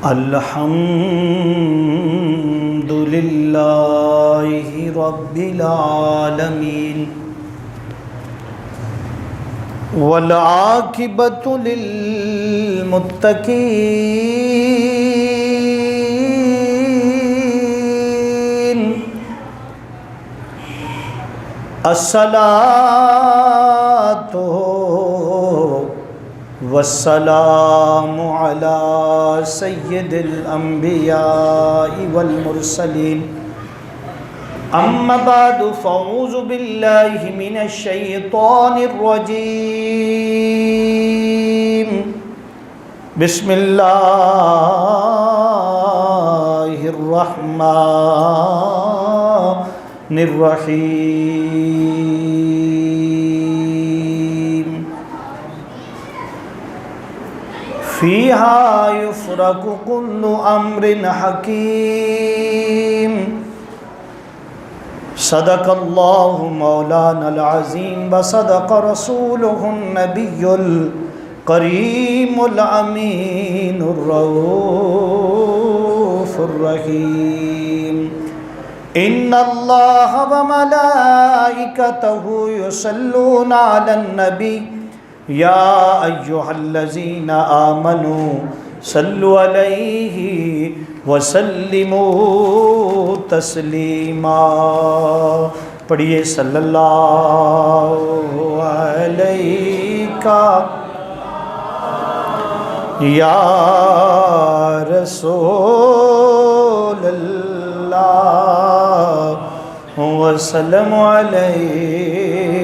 الحمد للہ رب العالمین والعاقبۃ للمتقین الصلاۃ والسلام علی سید الانبیاء والمرسلین اما بعد فاعوذ باللہ من الشیطان الرجیم بسم اللہ الرحمن الرحیم فیہا یفرق کل امر حکیم صدق اللہ مولانا العظیم وصدق رسولہ النبی الکریم الامین الرؤوف الرحیم ان اللہ وملائکتہ یصلون علی النبی یا ایہا الذین آمنوا صلوا علیہ وسلموا تسلیما۔ پڑھیے صلی اللہ علیہ یا رسول اللہ وسلم علیہ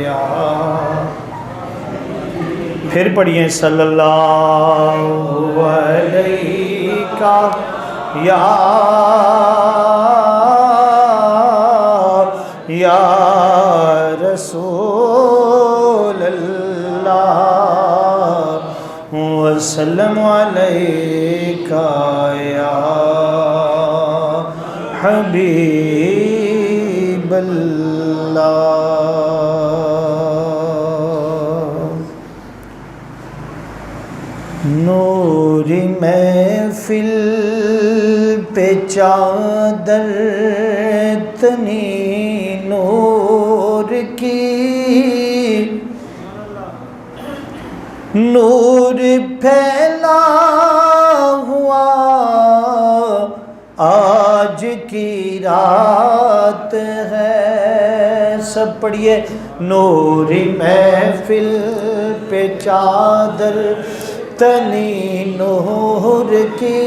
یا، پھر پڑھیے صلی اللہ علیہ یا رسول اللہ وسلم علیہ یا حبیب اللہ۔ نور محفل پہ چادر تنی نور کی، نور پھیلا ہوا آج کی رات ہے۔ سب پڑھیے نور محفل پہ چادر تنی نور کی،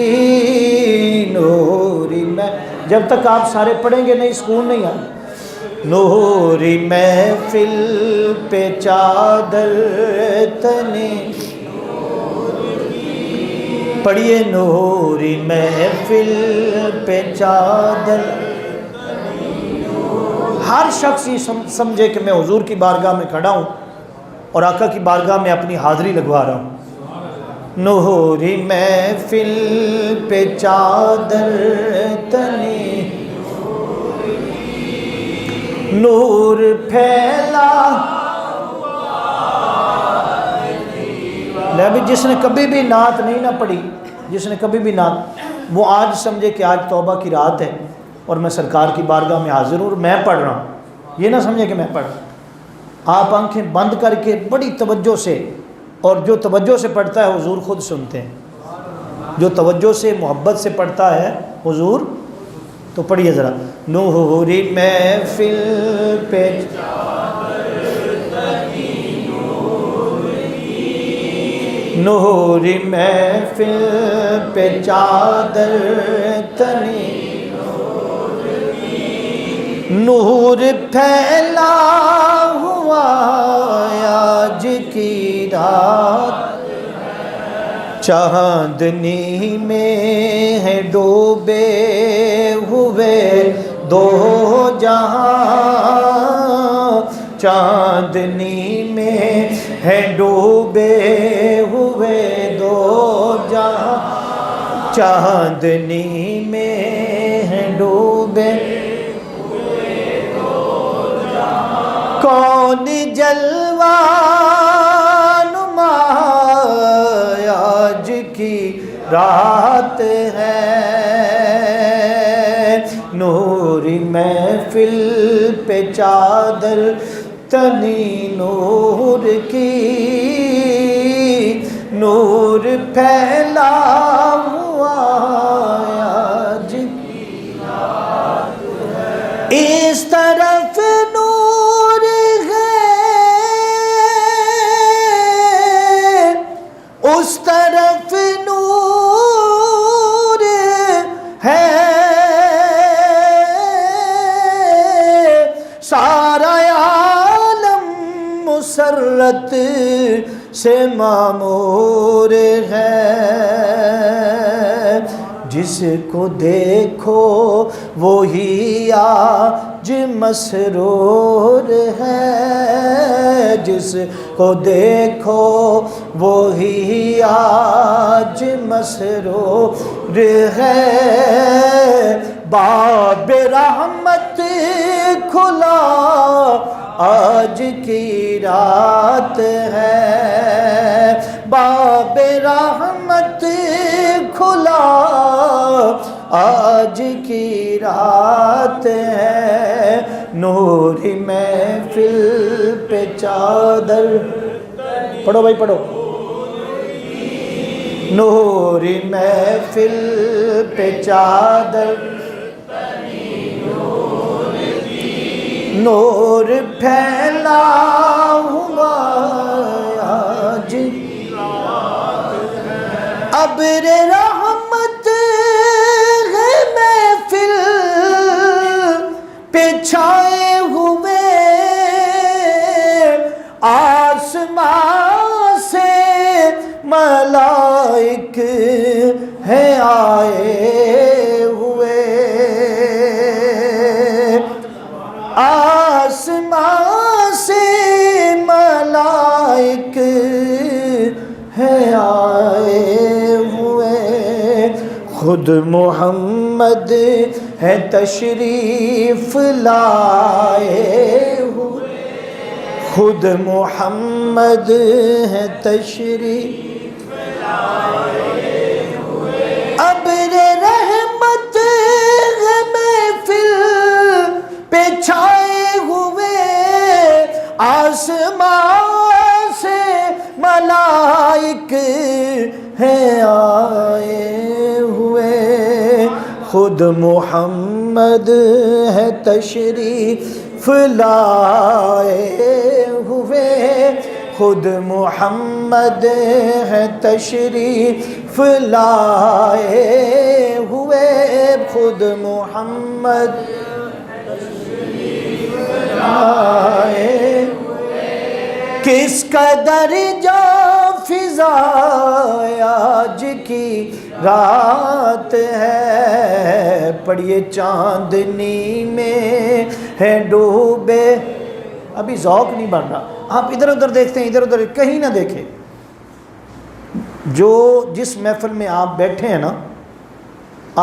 نور میں، جب تک آپ سارے پڑھیں گے نہیں سکون نہیں آئے۔ نور محفل پہ چادر تنی، پڑھیے نور محفل پہ چادر۔ ہر شخص یہ سمجھے کہ میں حضور کی بارگاہ میں کھڑا ہوں اور آقا کی بارگاہ میں اپنی حاضری لگوا رہا ہوں۔ نور محفل پہ چادر تنی نور پھیلا۔ ابھی جس نے کبھی بھی نعت نہیں نہ پڑھی، جس نے کبھی بھی نعت، وہ آج سمجھے کہ آج توبہ کی رات ہے اور میں سرکار کی بارگاہ میں حاضر ہوں اور میں پڑھ رہا ہوں، یہ نہ سمجھے کہ میں پڑھ رہا ہوں۔ آپ آنکھیں بند کر کے بڑی توجہ سے، اور جو توجہ سے پڑھتا ہے حضور خود سنتے ہیں، جو توجہ سے محبت سے پڑھتا ہے حضور، تو پڑھیے ذرا نور محفل پہ نور محفل پہ چادر تنی نور پھیلا ہوا آج کی رات، چاندنی میں ہے ڈوبے ہوئے دو جہاں، چاندنی میں ہے ڈوبے ہوئے دو جہاں، چاندنی میں ہے ڈوبے کون جلوہ نما آج کی رات ہے، نوری محفل پہ چادر تنی نور کی، نور پھیلا ہوا آج اس طرف نور ہے، اس طرف نور ہے، سارا عالم مسرت سے معمور ہے، جس کو دیکھو وہی آج مسرور ہے، جس کو دیکھو وہی آج مسرور ہے، باب رحمت کھلا آج کی رات ہے، باب رحمت کھلا آج کی رات ہے، نوری محفل پہ چادر، پڑھو بھائی پڑھو، نوری محفل پہ چادر نور پھیلا ہوا آج ابر رحمت ہے محفل پہ چھائے ہوئے، آسمان سے ملائک ہیں آئے ہوئے، آسمان سے ملائک ہیں آئے ہوئے، خود محمد ہے تشریف لائے ہوئے، خود محمد ہے تشریف لائے ہوئے، ابر رحمت ہے محفل پہ چھائے ہوئے، آسمان سے ملائک ہیں آئے ہوئے، خود محمد ہے تشریف لائے ہوئے، خود محمد ہے تشریف لائے ہوئے، خود محمد کس قدر جا فضا آج کی رات ہے، پڑھیے چاندنی میں ہے ڈوبے، ابھی ذوق نہیں بن رہا، آپ ادھر ادھر دیکھتے ہیں، ادھر ادھر کہیں نہ دیکھیں، جو جس محفل میں آپ بیٹھے ہیں نا،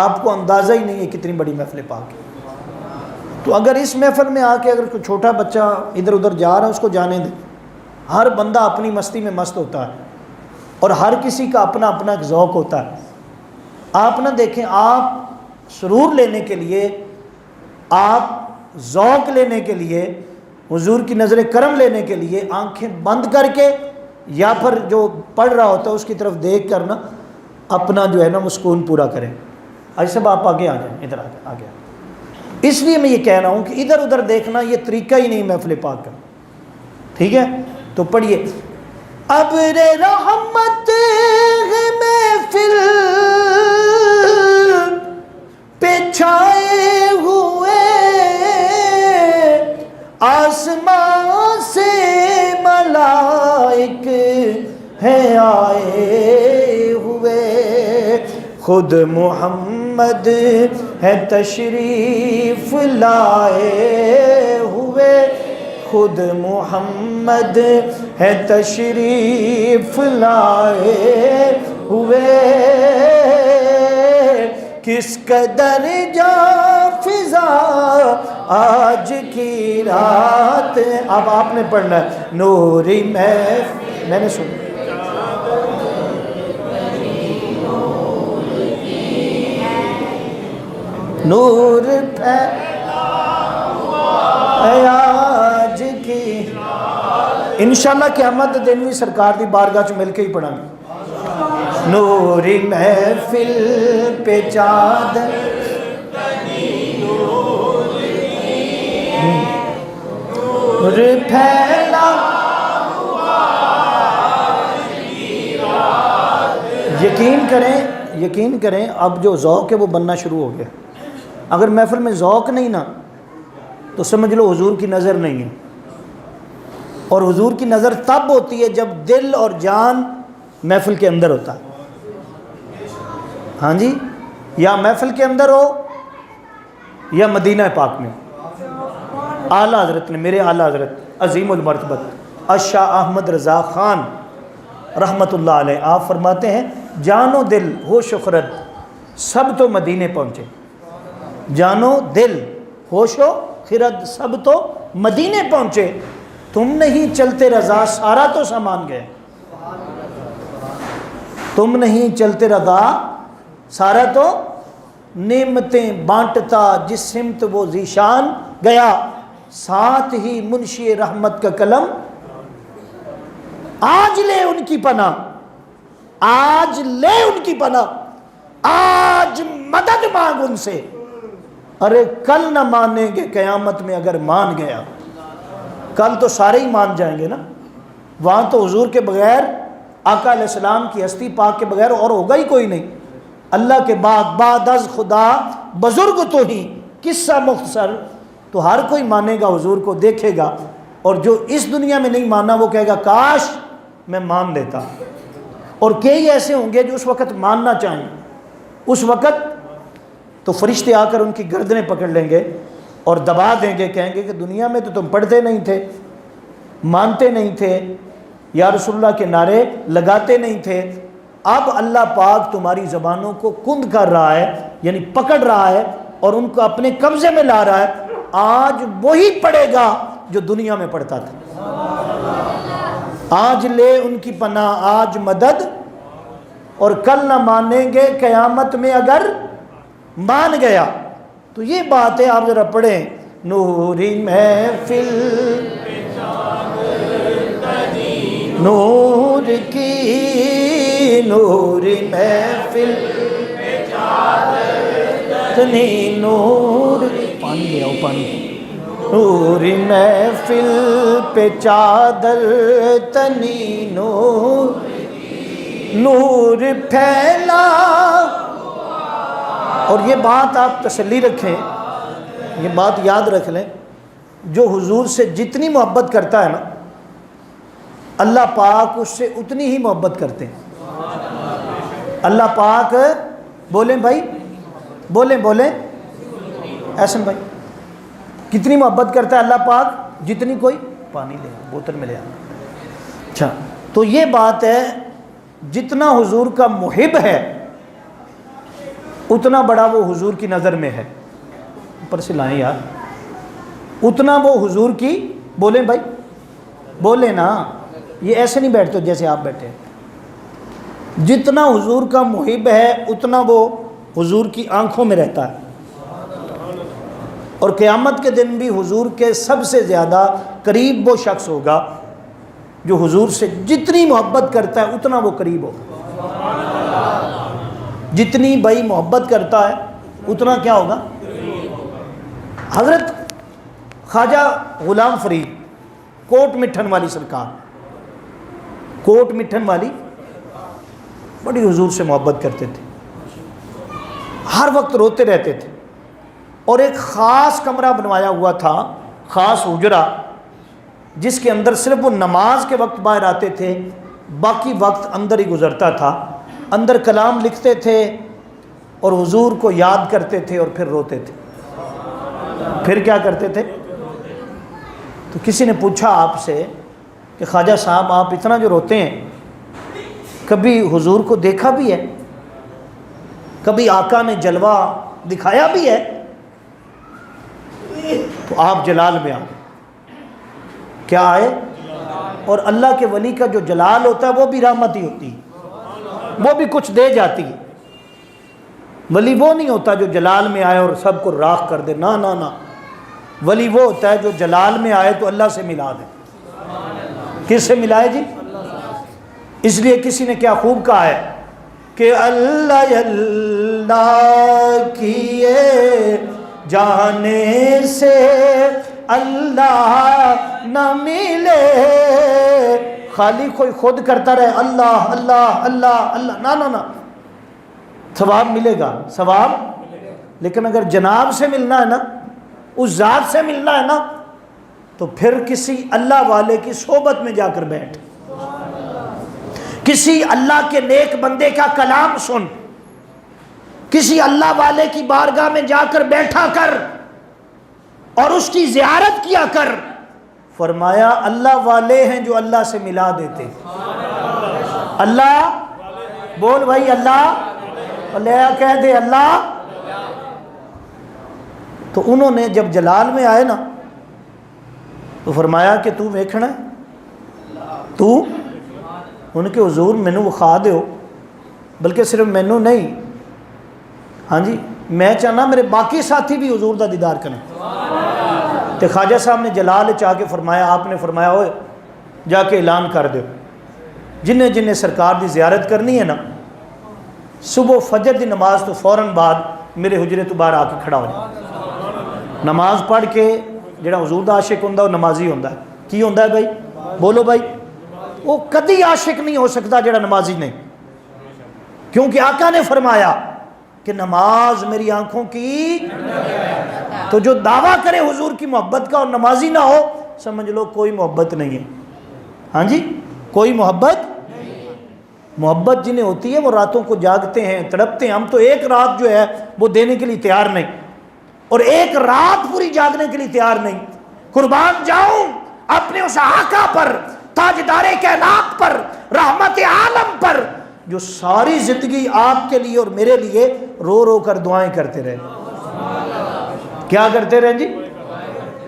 آپ کو اندازہ ہی نہیں ہے کتنی بڑی محفل پاک ہے، تو اگر اس محفل میں آ کے اگر کوئی چھوٹا بچہ ادھر ادھر جا رہا ہے اس کو جانے دیں، ہر بندہ اپنی مستی میں مست ہوتا ہے اور ہر کسی کا اپنا اپنا ایک ذوق ہوتا ہے، آپ نہ دیکھیں، آپ سرور لینے کے لیے، آپ ذوق لینے کے لیے، حضور کی نظر کرم لینے کے لیے آنکھیں بند کر کے یا پھر جو پڑھ رہا ہوتا ہے اس کی طرف دیکھ کر نا اپنا جو ہے نا وہ سکون پورا کریں۔ آج سب آپ آگے آ جائیں، ادھر آ جائیں، آگے۔ اس لیے میں یہ کہہ رہا ہوں کہ ادھر ادھر دیکھنا یہ طریقہ ہی نہیں محفل پاک کا، ٹھیک ہے؟ تو پڑھیے، ابر رحمت ہے محفل پہ چھائے ہوئے، آسمان سے ملائک ہیں آئے ہوئے، خود محمد ہے تشریف لائے ہوئے، خود محمد ہے تشریف لائے ہوئے، کس قدر جا فضا آج کی رات، اب آپ نے پڑھنا ہے، نوری میں نے سنا نور آج کی انشاءاللہ قیامت دن بھی سرکار دی بارگاہ چ مل کے ہی پڑھاں گے. نوری محفل پہ چادر نور پھیلا یقین کریں اب جو ذوق ہے وہ بننا شروع ہو گیا. اگر محفل میں ذوق نہیں نا تو سمجھ لو حضور کی نظر نہیں ہے. اور حضور کی نظر تب ہوتی ہے جب دل اور جان محفل کے اندر ہوتا ہے. ہاں جی, یا محفل کے اندر ہو یا مدینہ پاک میں. اعلیٰ حضرت نے, میرے اعلیٰ حضرت عظیم المرتبت الشاہ احمد رضا خان رحمۃ اللہ علیہ, آپ فرماتے ہیں جان و دل ہوش و خرد سب تو مدینے پہنچے. جان و دل ہوش و خرد سب تو مدینے پہنچے. تم نہیں چلتے رضا سارا تو سامان گئے. تم نہیں چلتے رضا سارا تو نعمتیں بانٹتا جس سمت وہ ذیشان گیا. ساتھ ہی منشی رحمت کا قلم آج لے ان کی پناہ, آج لے ان کی پناہ, آج مدد مانگ ان سے. ارے کل نہ مانیں گے قیامت میں اگر مان گیا. کل تو سارے ہی مان جائیں گے نا. وہاں تو حضور کے بغیر, آقا علیہ السلام کی ہستی پاک کے بغیر اور ہوگا ہی کوئی نہیں. اللہ کے بعد از خدا بزرگ تو ہی قصہ مختصر. تو ہر کوئی مانے گا حضور کو, دیکھے گا. اور جو اس دنیا میں نہیں مانا وہ کہے گا کاش میں مان لیتا. اور کئی ایسے ہوں گے جو اس وقت ماننا چاہیں. اس وقت تو فرشتے آ کر ان کی گردنیں پکڑ لیں گے اور دبا دیں گے, کہیں گے کہ دنیا میں تو تم پڑھتے نہیں تھے, مانتے نہیں تھے, یا رسول اللہ کے نعرے لگاتے نہیں تھے. اب اللہ پاک تمہاری زبانوں کو کند کر رہا ہے, یعنی پکڑ رہا ہے اور ان کو اپنے قبضے میں لا رہا ہے. آج وہی پڑھے گا جو دنیا میں پڑھتا تھا. آج لے ان کی پناہ, آج مدد, اور کل نہ مانیں گے قیامت میں اگر مان گیا. تو یہ بات ہے, آپ ذرا پڑھیں. نوری محفل نور کی نوری محفل تنی نور, پانی لے آؤ پانی. نوری محفل پہ چادر تنی نور, نور پھیلا. اور یہ بات آپ تسلی رکھیں, یہ بات یاد رکھ لیں, جو حضور سے جتنی محبت کرتا ہے نا اللہ پاک اس سے اتنی ہی محبت کرتے ہیں. اللہ پاک بولیں بھائی, بولیں احسن بھائی, کتنی محبت کرتا ہے اللہ پاک؟ جتنی کوئی پانی لے بوتل میں لے آنا. اچھا, تو یہ بات ہے, جتنا حضور کا محب ہے اتنا بڑا وہ حضور کی نظر میں ہے. اوپر سے لائیں یار, اتنا وہ حضور کی, بولیں بھائی, بولیں نا, یہ ایسے نہیں بیٹھتے جیسے آپ بیٹھے ہیں. جتنا حضور کا محب ہے اتنا وہ حضور کی آنکھوں میں رہتا ہے. اور قیامت کے دن بھی حضور کے سب سے زیادہ قریب وہ شخص ہوگا جو حضور سے جتنی محبت کرتا ہے اتنا وہ قریب ہوگا. جتنی بھائی محبت کرتا ہے اتنا کیا ہوگا. حضرت خواجہ غلام فرید کوٹ مٹھن والی سرکار, کوٹ مٹھن والی بڑی حضور سے محبت کرتے تھے, ہر وقت روتے رہتے تھے. اور ایک خاص کمرہ بنوایا ہوا تھا, خاص حجرہ, جس کے اندر صرف وہ نماز کے وقت باہر آتے تھے, باقی وقت اندر ہی گزرتا تھا. اندر کلام لکھتے تھے اور حضور کو یاد کرتے تھے اور پھر روتے تھے. پھر کیا کرتے تھے؟ تو کسی نے پوچھا آپ سے کہ خواجہ صاحب آپ اتنا جو روتے ہیں کبھی حضور کو دیکھا بھی ہے؟ کبھی آقا نے جلوہ دکھایا بھی ہے؟ تو آپ جلال میں آئے. کیا آئے؟ اور اللہ کے ولی کا جو جلال ہوتا ہے وہ بھی رحمت ہی ہوتی ہے, وہ بھی کچھ دے جاتی ہے. ولی وہ نہیں ہوتا جو جلال میں آئے اور سب کو راکھ کر دے، نہ نہ نہ، ولی وہ ہوتا ہے جو جلال میں آئے تو اللہ سے ملا دے۔ کس سے ملائے جی؟ اس لیے کسی نے کیا خوب کہا ہے کہ اللہ اللہ کیے جانے سے اللہ نہ ملے، خالی کوئی خود کرتا رہے اللہ اللہ اللہ اللہ، نہ نہ نہ، ثواب ملے گا، ثواب، لیکن اگر جناب سے ملنا ہے نا، اس ذات سے ملنا ہے نا، تو پھر کسی اللہ والے کی صحبت میں جا کر بیٹھ، کسی اللہ کے نیک بندے کا کلام سن، کسی اللہ والے کی بارگاہ میں جا کر بیٹھا کر اور اس کی زیارت کیا کر۔ فرمایا اللہ والے ہیں جو اللہ سے ملا دیتے۔ اللہ بول بھائی، اللہ، اللہ کہہ دے اللہ۔ تو انہوں نے جب جلال میں آئے نا تو فرمایا کہ تو ویکھنا ہے، تو ان کے حضور مینوں وکھا دیو، بلکہ صرف مینوں نہیں، ہاں جی میں چاہنا میرے باقی ساتھی بھی حضور دا دیدار کریں۔ تو خواجہ صاحب نے جلال چاہ کے فرمایا، آپ نے فرمایا ہوئے جا کے اعلان کر دو، جنہیں جنہیں سرکار دی زیارت کرنی ہے نا، صبح فجر دی نماز تو فوراً بعد میرے حجرے تو باہر آ کے کھڑا ہو جائے، نماز پڑھ کے جڑا حضور دا عاشق ہوندہ وہ نمازی ہوندہ ہے۔ کی ہوندہ ہے بھائی؟ بولو بھائی، وہ کدی عاشق نہیں ہو سکتا جڑا نمازی نہیں، کیونکہ آقا نے فرمایا کہ نماز میری آنکھوں کی، تو جو دعویٰ کرے حضور کی محبت کا اور نمازی نہ ہو، سمجھ لو کوئی محبت نہیں ہے۔ ہاں جی، کوئی محبت، محبت جنہیں ہوتی ہے وہ راتوں کو جاگتے ہیں، تڑپتے ہیں۔ ہم تو ایک رات جو ہے وہ دینے کے لیے تیار نہیں، اور ایک رات پوری جاگنے کے لیے تیار نہیں۔ قربان جاؤں اپنے اس آقا پر، تاجدار کائنات پر، رحمت عالم پر، جو ساری زندگی آپ کے لیے اور میرے لیے رو رو کر دعائیں کرتے رہے۔ کیا کرتے رہے جی؟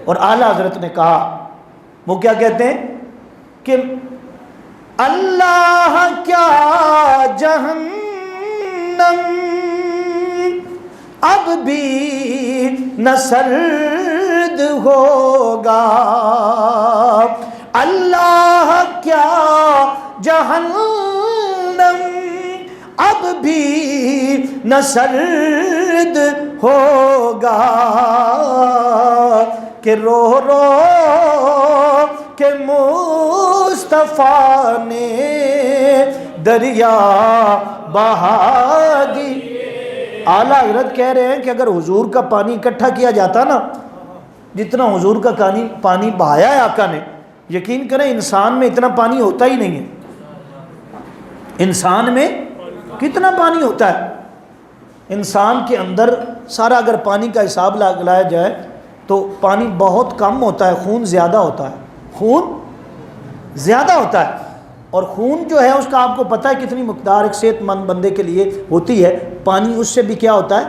اور اعلیٰ حضرت نے کہا، وہ کیا کہتے ہیں کہ اللہ کیا جہنم اب بھی نہ سرد ہوگا، اللہ کیا جہنم اب بھی نہ سرد ہوگا، کہ رو رو کہ مصطفیٰ نے دریا بہا دی۔ اعلیٰ حضرت کہہ رہے ہیں کہ اگر حضور کا پانی اکٹھا کیا جاتا نا، جتنا حضور کا پانی بہایا ہے آقا نے، یقین کریں انسان میں اتنا پانی ہوتا ہی نہیں ہے۔ انسان میں کتنا پانی ہوتا ہے؟ انسان کے اندر سارا اگر پانی کا حساب لگایا جائے تو پانی بہت کم ہوتا ہے، خون زیادہ ہوتا ہے، خون زیادہ ہوتا ہے۔ اور خون جو ہے اس کا آپ کو پتہ ہے کتنی مقدار ایک صحت مند بندے کے لیے ہوتی ہے، پانی اس سے بھی کیا ہوتا ہے؟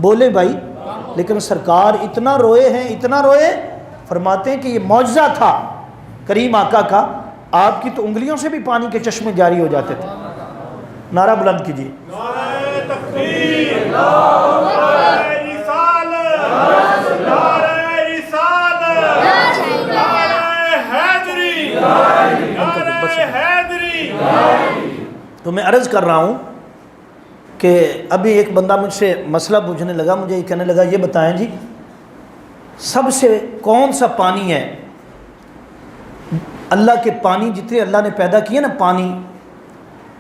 بولے بھائی۔ لیکن سرکار اتنا روئے ہیں، اتنا روئے، فرماتے ہیں کہ یہ معجزہ تھا کریم آقا کا، آپ کی تو انگلیوں سے بھی پانی کے چشمے جاری ہو جاتے تھے۔ نعرہ بلند کیجیے، نعرہ تکبیر، نعرہ رسالت، نعرہ رسالت، نعرہ حیدری، نعرہ حیدری۔ تو میں عرض کر رہا ہوں کہ ابھی ایک بندہ مجھ سے مسئلہ پوچھنے لگا، مجھے یہ کہنے لگا، یہ بتائیں جی سب سے کون سا پانی ہے، اللہ کے پانی جتنے اللہ نے پیدا کیے نا پانی،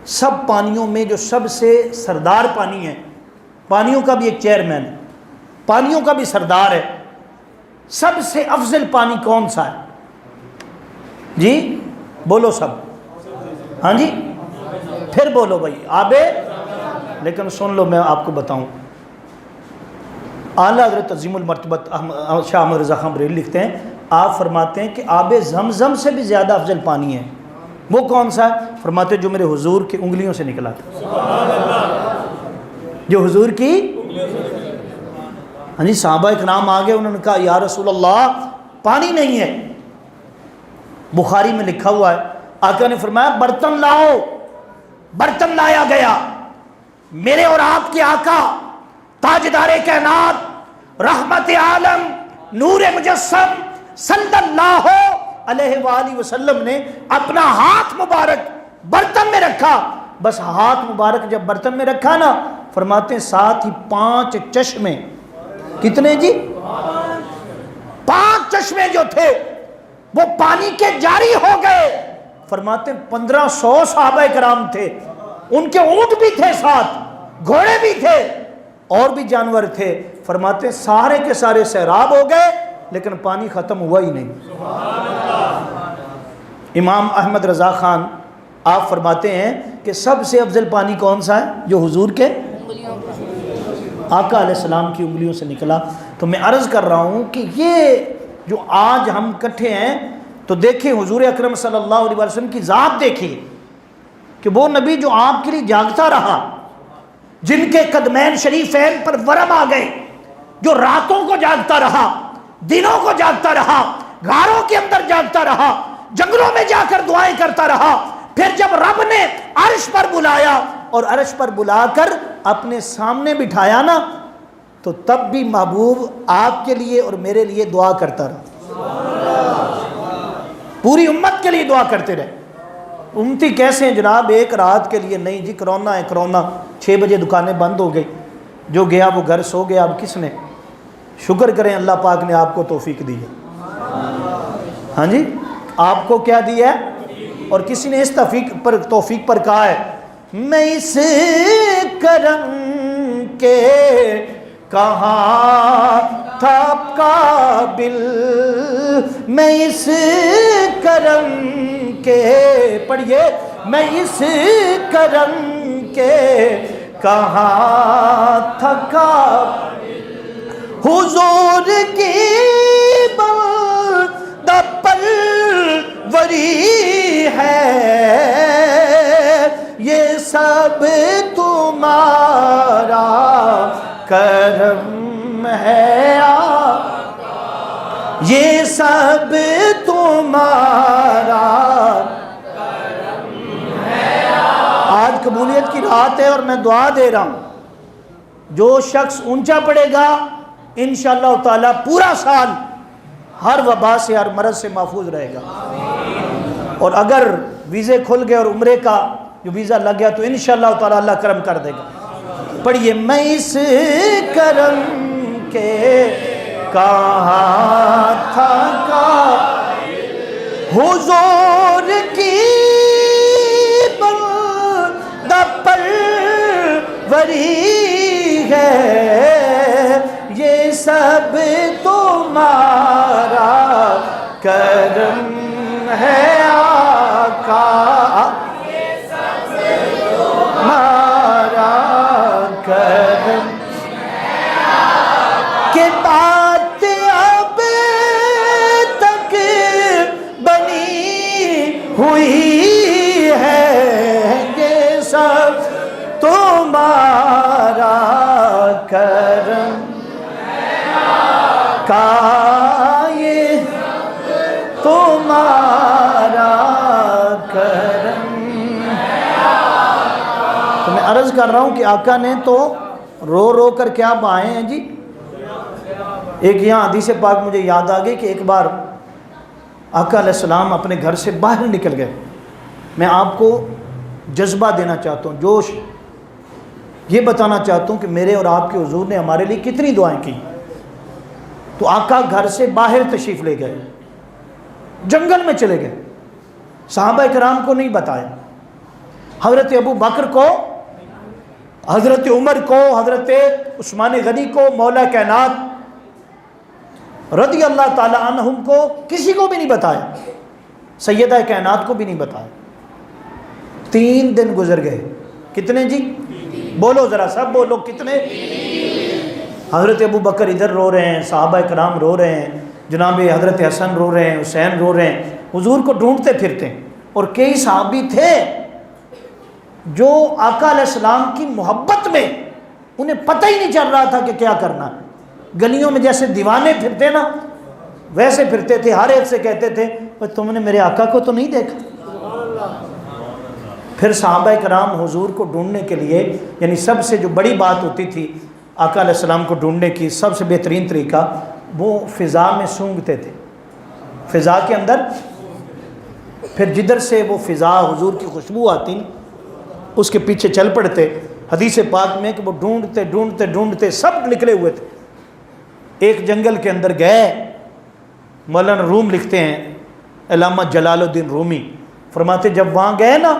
سب پانیوں میں جو سب سے سردار پانی ہے، پانیوں کا بھی ایک چیئرمین ہے، پانیوں کا بھی سردار ہے، سب سے افضل پانی کون سا ہے جی؟ بولو سب، ہاں جی پھر بولو بھائی، آبے۔ لیکن سن لو میں آپ کو بتاؤں، اعلیٰ حضرت عظیم المرتبت شاہ احمد رضا خان بریلوی لکھتے ہیں، آپ فرماتے ہیں کہ آب زمزم سے بھی زیادہ افضل پانی ہے، وہ کون سا ہے؟ فرماتے جو میرے حضور کی انگلیوں سے نکلا تھا، جو حضور کی، ہاں جی صحابہ اکرام آگے، انہوں نے کہا یا رسول اللہ پانی نہیں ہے، بخاری میں لکھا ہوا ہے، آقا نے فرمایا برتن لاؤ، برتن لایا گیا، میرے اور آپ کے آقا تاجدار کائنات، رحمت عالم، نور مجسم صلی اللہ علیہ وآلہ وسلم نے اپنا ہاتھ مبارک برتن میں رکھا. بس ہاتھ مبارک جب برتن میں رکھا نا، فرماتے ہیں ساتھ ہی 5 چشمے. کتنے جی؟ 5 چشمے جو تھے وہ پانی کے جاری ہو گئے. فرماتے ہیں 1500 صحابہ کرام تھے، ان کے اونٹ بھی تھے، ساتھ گھوڑے بھی تھے اور بھی جانور تھے. فرماتے ہیں سارے کے سارے سیراب ہو گئے لیکن پانی ختم ہوا ہی نہیں. امام احمد رضا خان آپ فرماتے ہیں کہ سب سے افضل پانی کون سا ہے؟ جو حضور کے آقا علیہ السلام کی انگلیوں سے نکلا. تو میں عرض کر رہا ہوں کہ یہ جو آج ہم اکٹھے ہیں تو دیکھیں حضور اکرم صلی اللہ علیہ وسلم کی ذات دیکھیے کہ وہ نبی جو آپ کے لیے جاگتا رہا، جن کے قدمین شریفین پر ورم آ گئے، جو راتوں کو جاگتا رہا، دنوں کو جاگتا رہا، غاروں کے اندر جاگتا رہا، جنگلوں میں جا کر دعائیں کرتا رہا. پھر جب رب نے عرش پر بلایا اور عرش پر بلا کر اپنے سامنے بٹھایا نا، تو تب بھی محبوب آپ کے لیے اور میرے لیے دعا کرتا رہا، پوری امت کے لیے دعا کرتے رہے. امتی کیسے ہیں جناب؟ ایک رات کے لیے نہیں جی، کرونا ہے کرونا، 6 بجے دکانیں بند ہو گئی، جو گیا وہ گھر سو گیا. اب کس نے؟ شکر کریں اللہ پاک نے آپ کو توفیق دی ہے. ہاں جی، آپ کو کیا دیا ہے؟ اور کسی نے اس توفیق پر کہا ہے میں اس کرم کے کہاں تھا قابل، میں اس کرم کے، پڑھیے، میں اس کرم کے کہاں تھا قابل، حضور کی بندہ پروری ہے، یہ سب تمہارا کرم ہے آقا، یہ سب تمہارا کرم ہے آقا. آج قبولیت کی رات ہے اور میں دعا دے رہا ہوں، جو شخص اونچا پڑے گا انشاءاللہ تعالی پورا سال ہر وبا سے، ہر مرض سے محفوظ رہے گا. اور اگر ویزے کھل گئے اور عمرے کا جو ویزا لگ گیا تو انشاءاللہ تعالی اللہ کرم کر دے گا. پڑھیے، میں اس کرم کے کہاں تھا قابل، حضور کی بندہ پروری ہے، یہ سب تمہارا کرم ہے آقا، یہ سب تمہارا کرم ہے آقا. کہ بات اب تک بنی ہوئی ہے، یہ سب تمہارا کرم کا، یہ تمہارا کرم. تو میں عرض کر رہا ہوں کہ آقا نے تو رو رو کر کیا بہائے ہیں جی. ایک یہاں حدیث پاک مجھے یاد آ گئی کہ ایک بار آقا علیہ السلام اپنے گھر سے باہر نکل گئے. میں آپ کو جذبہ دینا چاہتا ہوں، جوش یہ بتانا چاہتا ہوں کہ میرے اور آپ کے حضور نے ہمارے لیے کتنی دعائیں کی. تو آقا گھر سے باہر تشریف لے گئے، جنگل میں چلے گئے، صحابہ کرام کو نہیں بتایا، حضرت ابو بکر کو، حضرت عمر کو، حضرت عثمان غنی کو، مولا کائنات رضی اللہ تعالی عنہم کو، کسی کو بھی نہیں بتایا، سیدہ کائنات کو بھی نہیں بتایا. 3 دن گزر گئے. کتنے جی؟ بولو ذرا، سب بولو، کتنے؟ حضرت ابو بکر ادھر رو رہے ہیں، صحابہ کرام رو رہے ہیں، جناب حضرت حسن رو رہے ہیں، حسین رو رہے ہیں، حضور کو ڈھونڈتے پھرتے ہیں. اور کئی صحابی تھے جو آقا علیہ السلام کی محبت میں انہیں پتہ ہی نہیں چل رہا تھا کہ کیا کرنا ہے. گلیوں میں جیسے دیوانے پھرتے نا ویسے پھرتے تھے. ہر ایک سے کہتے تھے تم نے میرے آقا کو تو نہیں دیکھا. پھر صحابہ کرام حضور کو ڈھونڈنے کے لیے، یعنی سب سے جو بڑی بات ہوتی تھی، آقا علیہ السلام کو ڈھونڈنے کی سب سے بہترین طریقہ وہ فضا میں سونگھتے تھے، فضا کے اندر، پھر جدھر سے وہ فضا حضور کی خوشبو آتی اس کے پیچھے چل پڑتے۔ حدیث پاک میں کہ وہ ڈھونڈتے ڈھونڈتے ڈھونڈتے سب نکلے ہوئے تھے، ایک جنگل کے اندر گئے۔ مولانا روم لکھتے ہیں، علامہ جلال الدین رومی فرماتے جب وہاں گئے نا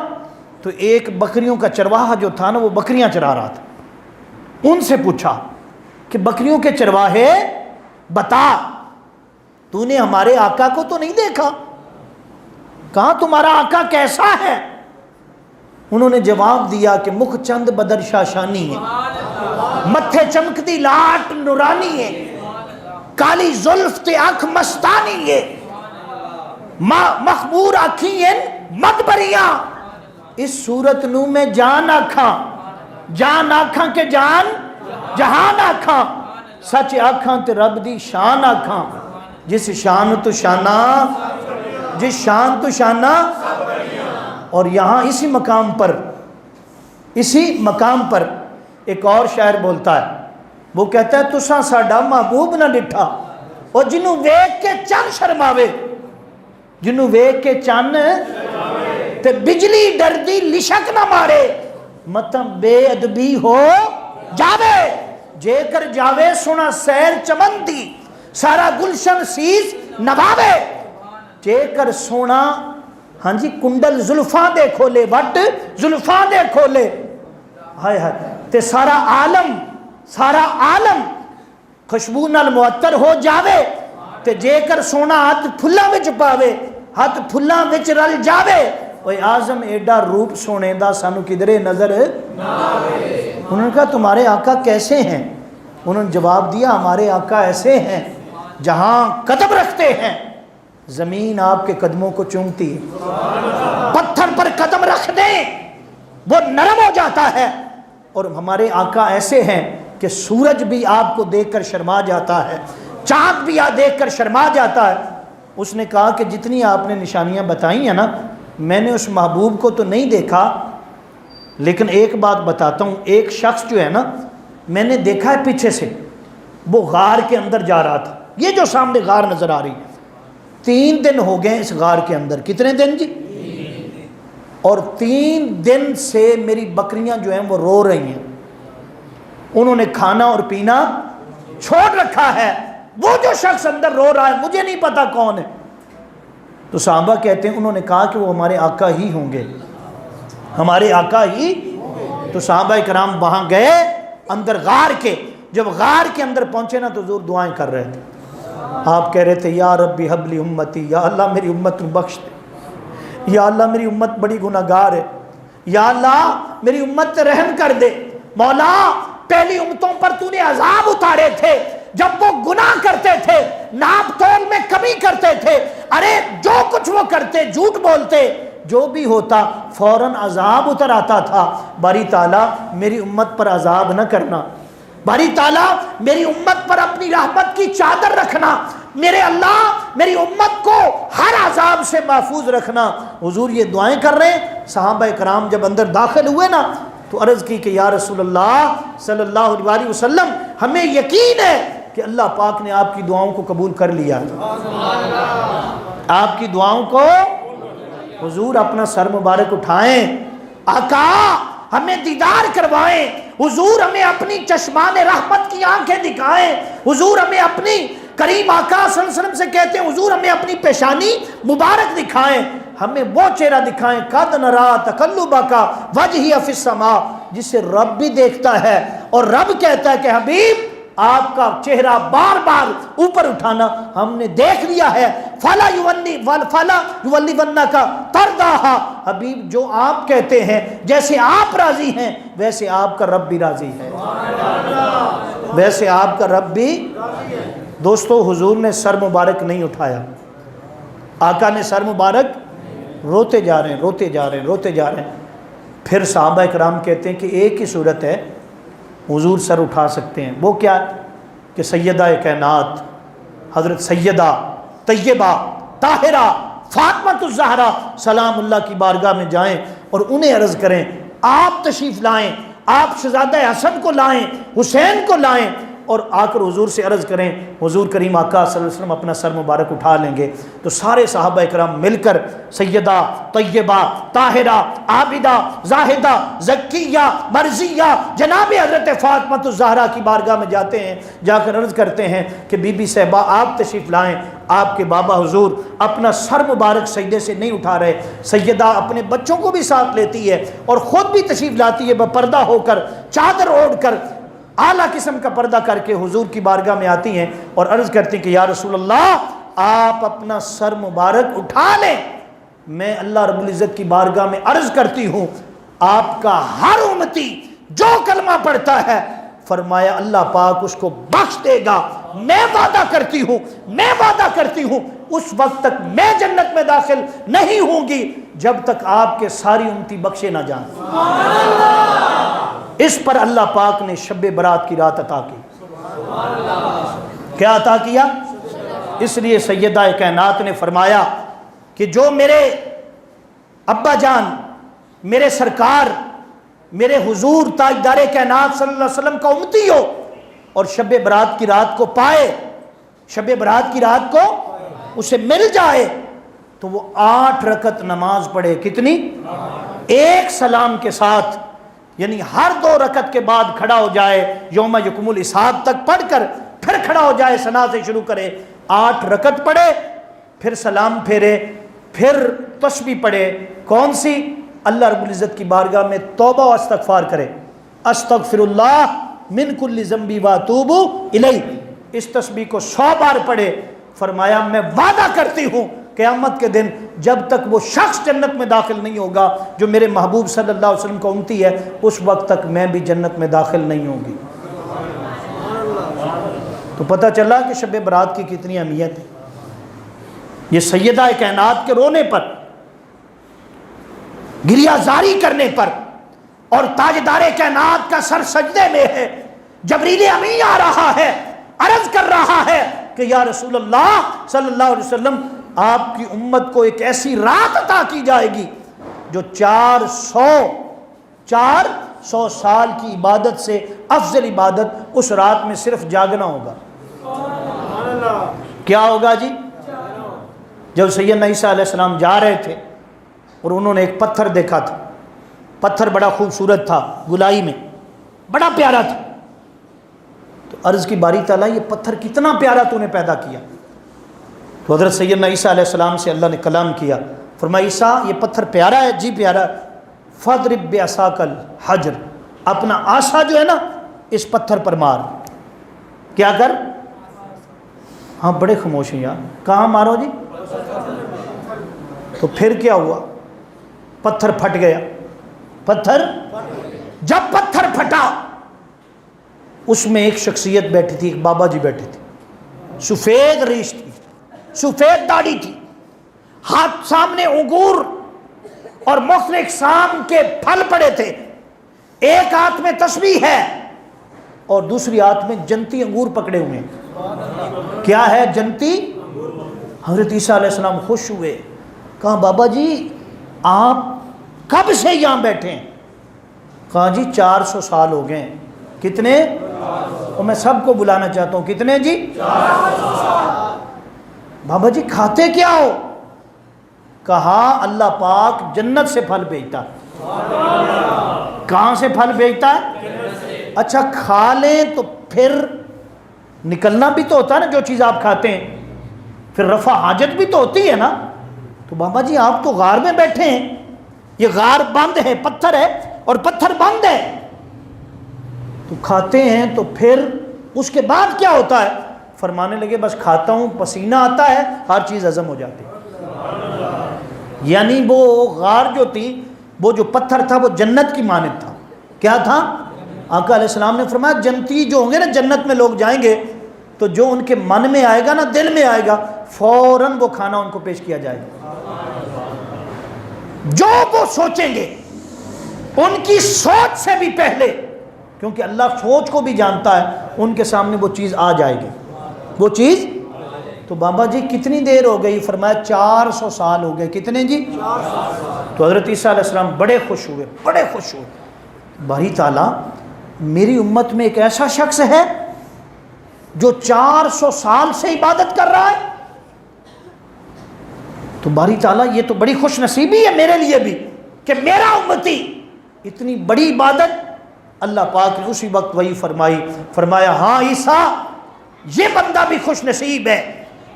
تو ایک بکریوں کا چرواہا جو تھا نا وہ بکریاں چرا رہا تھا۔ ان سے پوچھا کہ بکریوں کے چرواہے بتا، تو نے ہمارے آقا کو تو نہیں دیکھا، کہاں تمہارا آقا کیسا ہے؟ انہوں نے جواب دیا کہ مکھ چند بدر شاشانی ہے، متھے چمکتی لاٹ نورانی ہے، کالی زلف تے آنکھ مستانی ہے، مخمور آکھیں مدبریاں، اس صورت نو میں جان آکھاں کے جان جہان آکھاں، سچ آکھاں تے رب دی شان آکھاں، جس شان تو شانہ۔ اور یہاں اسی مقام پر ایک اور شاعر بولتا ہے، وہ کہتا ہے تساں ساڈا محبوب نہ ڈٹھا، اور جنوں ویکھ کے چن شرماوے، جنوں ویکھ کے چن تے بجلی ڈردی لشک نہ مارے، متم بے ادبی ہو جاوے، جے کر جاوے سونا سیر چمن دی، سارا گلشن سیز نواوے، جے کر سونا ہاں جی کنڈل زلفاں دے کھولے، وٹ زلفاں دے کھولے، ہائے ہائے تے سارا عالم خوشبو نال معطر ہو جاوے، تے جے کر سونا ہاتھ پھلاں وچ پاوے، ہاتھ پھلاں وچ رل جاوے، اوے اعظم ایڈا روپ سونے دا سانو کدھرے نظر نہ آوے۔ انہوں نے کہا تمہارے آقا کیسے ہیں؟ انہوں نے جواب دیا ہمارے آقا ایسے ہیں جہاں قدم رکھتے ہیں زمین آپ کے قدموں کو چومتی ہے، پتھر پر قدم رکھ دیں وہ نرم ہو جاتا ہے، اور ہمارے آقا ایسے ہیں کہ سورج بھی آپ کو دیکھ کر شرما جاتا ہے، چاند بھی دیکھ کر شرما جاتا ہے۔ اس نے کہا کہ جتنی آپ نے نشانیاں بتائی ہیں نا، میں نے اس محبوب کو تو نہیں دیکھا، لیکن ایک بات بتاتا ہوں، ایک شخص جو ہے نا میں نے دیکھا ہے پیچھے سے، وہ غار کے اندر جا رہا تھا، یہ جو سامنے غار نظر آ رہی ہے، 3 دن ہو گئے اس غار کے اندر۔ کتنے دن جی؟ اور 3 دن سے میری بکریاں جو ہیں وہ رو رہی ہیں، انہوں نے کھانا اور پینا چھوڑ رکھا ہے، وہ جو شخص اندر رو رہا ہے مجھے نہیں پتا کون ہے۔ تو صحابہ کہتے ہیں انہوں نے کہا کہ وہ ہمارے آقا ہی ہوں گے، ہمارے آقا ہی۔ تو صحابہ کرام وہاں گئے اندر غار کے، جب غار کے اندر پہنچے نا تو حضور دعائیں کر رہے تھے، آپ کہہ رہے تھے یا ربی حبلی امتی، یا اللہ میری امت بخش دے، یا اللہ میری امت بڑی گناہگار ہے، یا اللہ میری امت رحم کر دے، مولا پہلی امتوں پر تو نے عذاب اتارے تھے جب وہ گناہ کرتے تھے، ناپ تول میں کمی کرتے تھے، ارے جو کچھ وہ کرتے، جھوٹ بولتے، جو بھی ہوتا فوراً عذاب اتر آتا تھا۔ باری تعالیٰ میری امت پر عذاب نہ کرنا، باری تعالیٰ میری امت پر اپنی رحمت کی چادر رکھنا، میرے اللہ میری امت کو ہر عذاب سے محفوظ رکھنا۔ حضور یہ دعائیں کر رہے ہیں۔ صحابہ کرام جب اندر داخل ہوئے نا تو عرض کی کہ یا رسول اللہ صلی اللہ علیہ وسلم، ہمیں یقین ہے کہ اللہ پاک نے آپ کی دعاؤں کو قبول کر لیا، آپ کی دعاؤں کو۔ حضور اپنا سر مبارک اٹھائیں، آقا ہمیں دیدار کروائیں، حضور ہمیں اپنی چشمان رحمت کی آنکھیں دکھائیں، حضور ہمیں اپنی کریم آقا صلی اللہ علیہ وسلم سے کہتے ہیں حضور ہمیں اپنی پیشانی مبارک دکھائیں، ہمیں وہ چہرہ دکھائیں قد نرا تقلبک وجہی فی السماء، جسے رب بھی دیکھتا ہے، اور رب کہتا ہے کہ حبیب آپ کا چہرہ بار بار اوپر اٹھانا ہم نے دیکھ لیا ہے، فلا یولونک ترداہا، حبیب جو آپ کہتے ہیں جیسے آپ راضی ہیں ویسے آپ کا رب بھی راضی ہے، ویسے آپ کا رب بھی۔ دوستو حضور نے سر مبارک نہیں اٹھایا، آقا نے سر مبارک روتے جا رہے ہیں، روتے جا رہے ہیں، روتے جا رہے ہیں۔ پھر صحابہ کرام کہتے ہیں کہ ایک ہی صورت ہے حضور سر اٹھا سکتے ہیں، وہ کیا کہ سیدہ کائنات حضرت سیدہ طیبہ طاہرہ فاطمہ الزہرا سلام اللہ کی بارگاہ میں جائیں اور انہیں عرض کریں آپ تشریف لائیں، آپ شہزادہ حسن کو لائیں، حسین کو لائیں، اور آ کر حضور سے عرض کریں، حضور کریم آقا صلی اللہ علیہ وسلم اپنا سر مبارک اٹھا لیں گے۔ تو سارے صحابہ اکرام مل کر سیدہ طیبہ طاہرہ عابدہ زاہدہ زکیہ مرضیہ جناب حضرت فاطمہ الزہرا کی بارگاہ میں جاتے ہیں، جا کر عرض کرتے ہیں کہ بی بی صاحبہ آپ تشریف لائیں، آپ کے بابا حضور اپنا سر مبارک سجدے سے نہیں اٹھا رہے۔ سیدہ اپنے بچوں کو بھی ساتھ لیتی ہے اور خود بھی تشریف لاتی ہے، بپردہ ہو کر، چادر اوڑھ کر، اعلیٰ قسم کا پردہ کر کے حضور کی بارگاہ میں آتی ہیں اور عرض کرتی ہیں کہ یا رسول اللہ آپ اپنا سر مبارک اٹھا لیں، میں اللہ رب العزت کی بارگاہ میں عرض کرتی ہوں آپ کا ہر امتی جو کلمہ پڑھتا ہے فرمایا اللہ پاک اس کو بخش دے گا، میں وعدہ کرتی ہوں اس وقت تک میں جنت میں داخل نہیں ہوں گی جب تک آپ کے ساری امتی بخشے نہ جائیں۔ اس پر اللہ پاک نے شب برات کی رات عطا کی۔ کیا عطا کیا؟ اس لیے سیدہ کائنات نے فرمایا کہ جو میرے ابا جان، میرے سرکار، میرے حضور تاجدار کائنات صلی اللہ علیہ وسلم کا امتی ہو اور شب برات کی رات کو پائے، شب برات کی رات کو اسے مل جائے، تو وہ 8 رکعت نماز پڑھے۔ کتنی؟ 1 سلام کے ساتھ، یعنی ہر 2 رکعت کے بعد کھڑا ہو جائے، یوم یقوم الحساب تک پڑھ کر پھر کھڑا ہو جائے، ثنا سے شروع کرے، 8 رکعت پڑھے، پھر سلام پھیرے، پھر تسبیح پڑھے۔ کون سی؟ اللہ رب العزت کی بارگاہ میں توبہ و استغفار کرے، استغفر اللہ من کل ذنبی واتوب الیہ، اس تسبیح کو 100 بار پڑھے۔ فرمایا میں وعدہ کرتی ہوں قیامت کے دن جب تک وہ شخص جنت میں داخل نہیں ہوگا جو میرے محبوب صلی اللہ علیہ وسلم کا امتی ہے، اس وقت تک میں بھی جنت میں داخل نہیں ہوں گی۔ تو پتہ چلا کہ شب برات کی کتنی اہمیت ہے۔ یہ سیدہ کائنات کے رونے پر، گریہ زاری کرنے پر، اور تاجدار کائنات کا سر سجدے میں ہے، جبریل امین آ رہا ہے، عرض کر رہا ہے کہ یا رسول اللہ صلی اللہ علیہ وسلم آپ کی امت کو ایک ایسی رات عطا کی جائے گی جو 400 سال کی عبادت سے افضل عبادت اس رات میں صرف جاگنا ہوگا۔ کیا ہوگا جی؟ جب سیدنا عیسیٰ علیہ السلام جا رہے تھے اور انہوں نے ایک پتھر دیکھا تھا، پتھر بڑا خوبصورت تھا، گلائی میں بڑا پیارا تھا، تو عرض کی باری تعالیٰ یہ پتھر کتنا پیارا تو نے پیدا کیا؟ تو حضرت سیدنا عیسیٰ علیہ السلام سے اللہ نے کلام کیا، فرمایا عیسیٰ یہ پتھر پیارا ہے؟ جی پیارا۔ فَاضْرِبْ بِعَصَاكَ الْحَجْرَ، اپنا آسا جو ہے نا اس پتھر پر مار۔ کیا کر؟ ہاں بڑے خاموش ہیں یار، کہاں مارو جی؟ تو پھر کیا ہوا؟ پتھر پھٹ گیا۔ پتھر جب پتھر پھٹا اس میں ایک شخصیت بیٹھی تھی، ایک بابا جی بیٹھے تھے، سفید ریش تھی، سفید داڑھی تھی، ہاتھ سامنے انگور اور مختلف اقسام کے پھل پڑے تھے، ایک ہاتھ میں تسبیح ہے اور دوسری ہاتھ میں جنتی انگور پکڑے ہوئے ہیں۔ کیا ہے جنتی؟ حضرت عیسیٰ علیہ السلام خوش ہوئے، کہا بابا جی آپ کب سے یہاں بیٹھے ہیں؟ کہا جی 400 سال ہو گئے ہیں۔ کتنے؟ اور میں سب کو بلانا چاہتا ہوں، کتنے جی؟ 400 سال۔ بابا جی کھاتے کیا ہو؟ کہا اللہ پاک جنت سے پھل بھیجتا۔ کہاں سے پھل بھیجتا ہے؟ اچھا کھا لیں تو پھر نکلنا بھی تو ہوتا ہے نا، جو چیز آپ کھاتے ہیں پھر رفع حاجت بھی تو ہوتی ہے نا۔ تو بابا جی آپ تو غار میں بیٹھے ہیں، یہ غار بند ہے، پتھر ہے اور پتھر بند ہے، تو کھاتے ہیں تو پھر اس کے بعد کیا ہوتا ہے؟ فرمانے لگے بس کھاتا ہوں، پسینہ آتا ہے، ہر چیز ہضم ہو جاتی ہے۔ یعنی وہ غار جو تھی، وہ جو پتھر تھا وہ جنت کی مانند تھا۔ کیا تھا؟ آقا علیہ السلام نے فرمایا جنتی جو ہوں گے نا، جنت میں لوگ جائیں گے تو جو ان کے من میں آئے گا نا، دل میں آئے گا، فوراً وہ کھانا ان کو پیش کیا جائے گا۔ جو وہ سوچیں گے ان کی سوچ سے بھی پہلے، کیونکہ اللہ سوچ کو بھی جانتا ہے، ان کے سامنے وہ چیز آ جائے گی، وہ چیز۔ تو بابا جی کتنی دیر ہو گئی؟ فرمایا 400 سال ہو گئے۔ کتنے جی؟ 400 سال۔ تو حضرت عیسیٰ علیہ السلام بڑے خوش ہوئے، بڑے خوش ہوئے، باری تعالیٰ میری امت میں ایک ایسا شخص ہے جو 400 سال سے عبادت کر رہا ہے، تو باری تعالیٰ یہ تو بڑی خوش نصیبی ہے میرے لیے بھی کہ میرا امتی اتنی بڑی عبادت۔ اللہ پاک نے اسی وقت وہی فرمایا ہاں عیسیٰ یہ بندہ بھی خوش نصیب ہے،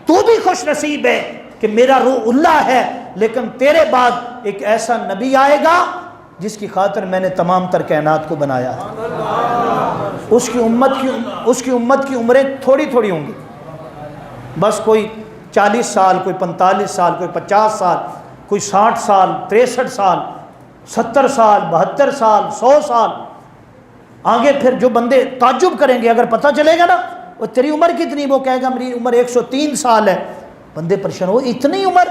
تو بھی خوش نصیب ہے کہ میرا روح اللہ ہے، لیکن تیرے بعد ایک ایسا نبی آئے گا جس کی خاطر میں نے تمام تر کائنات کو بنایا ہے۔ اس کی امت کی عمریں تھوڑی تھوڑی ہوں گی، بس کوئی 40 سال، کوئی 45 سال، کوئی 50 سال، کوئی 60 سال، 63 سال، 70 سال، 72 سال، 100 سال۔ آگے پھر جو بندے تعجب کریں گے اگر پتہ چلے گا نا وہ تیری عمر کتنی، وہ کہے گا میری عمر 103 سال ہے، بندے پریشان ہو اتنی عمر،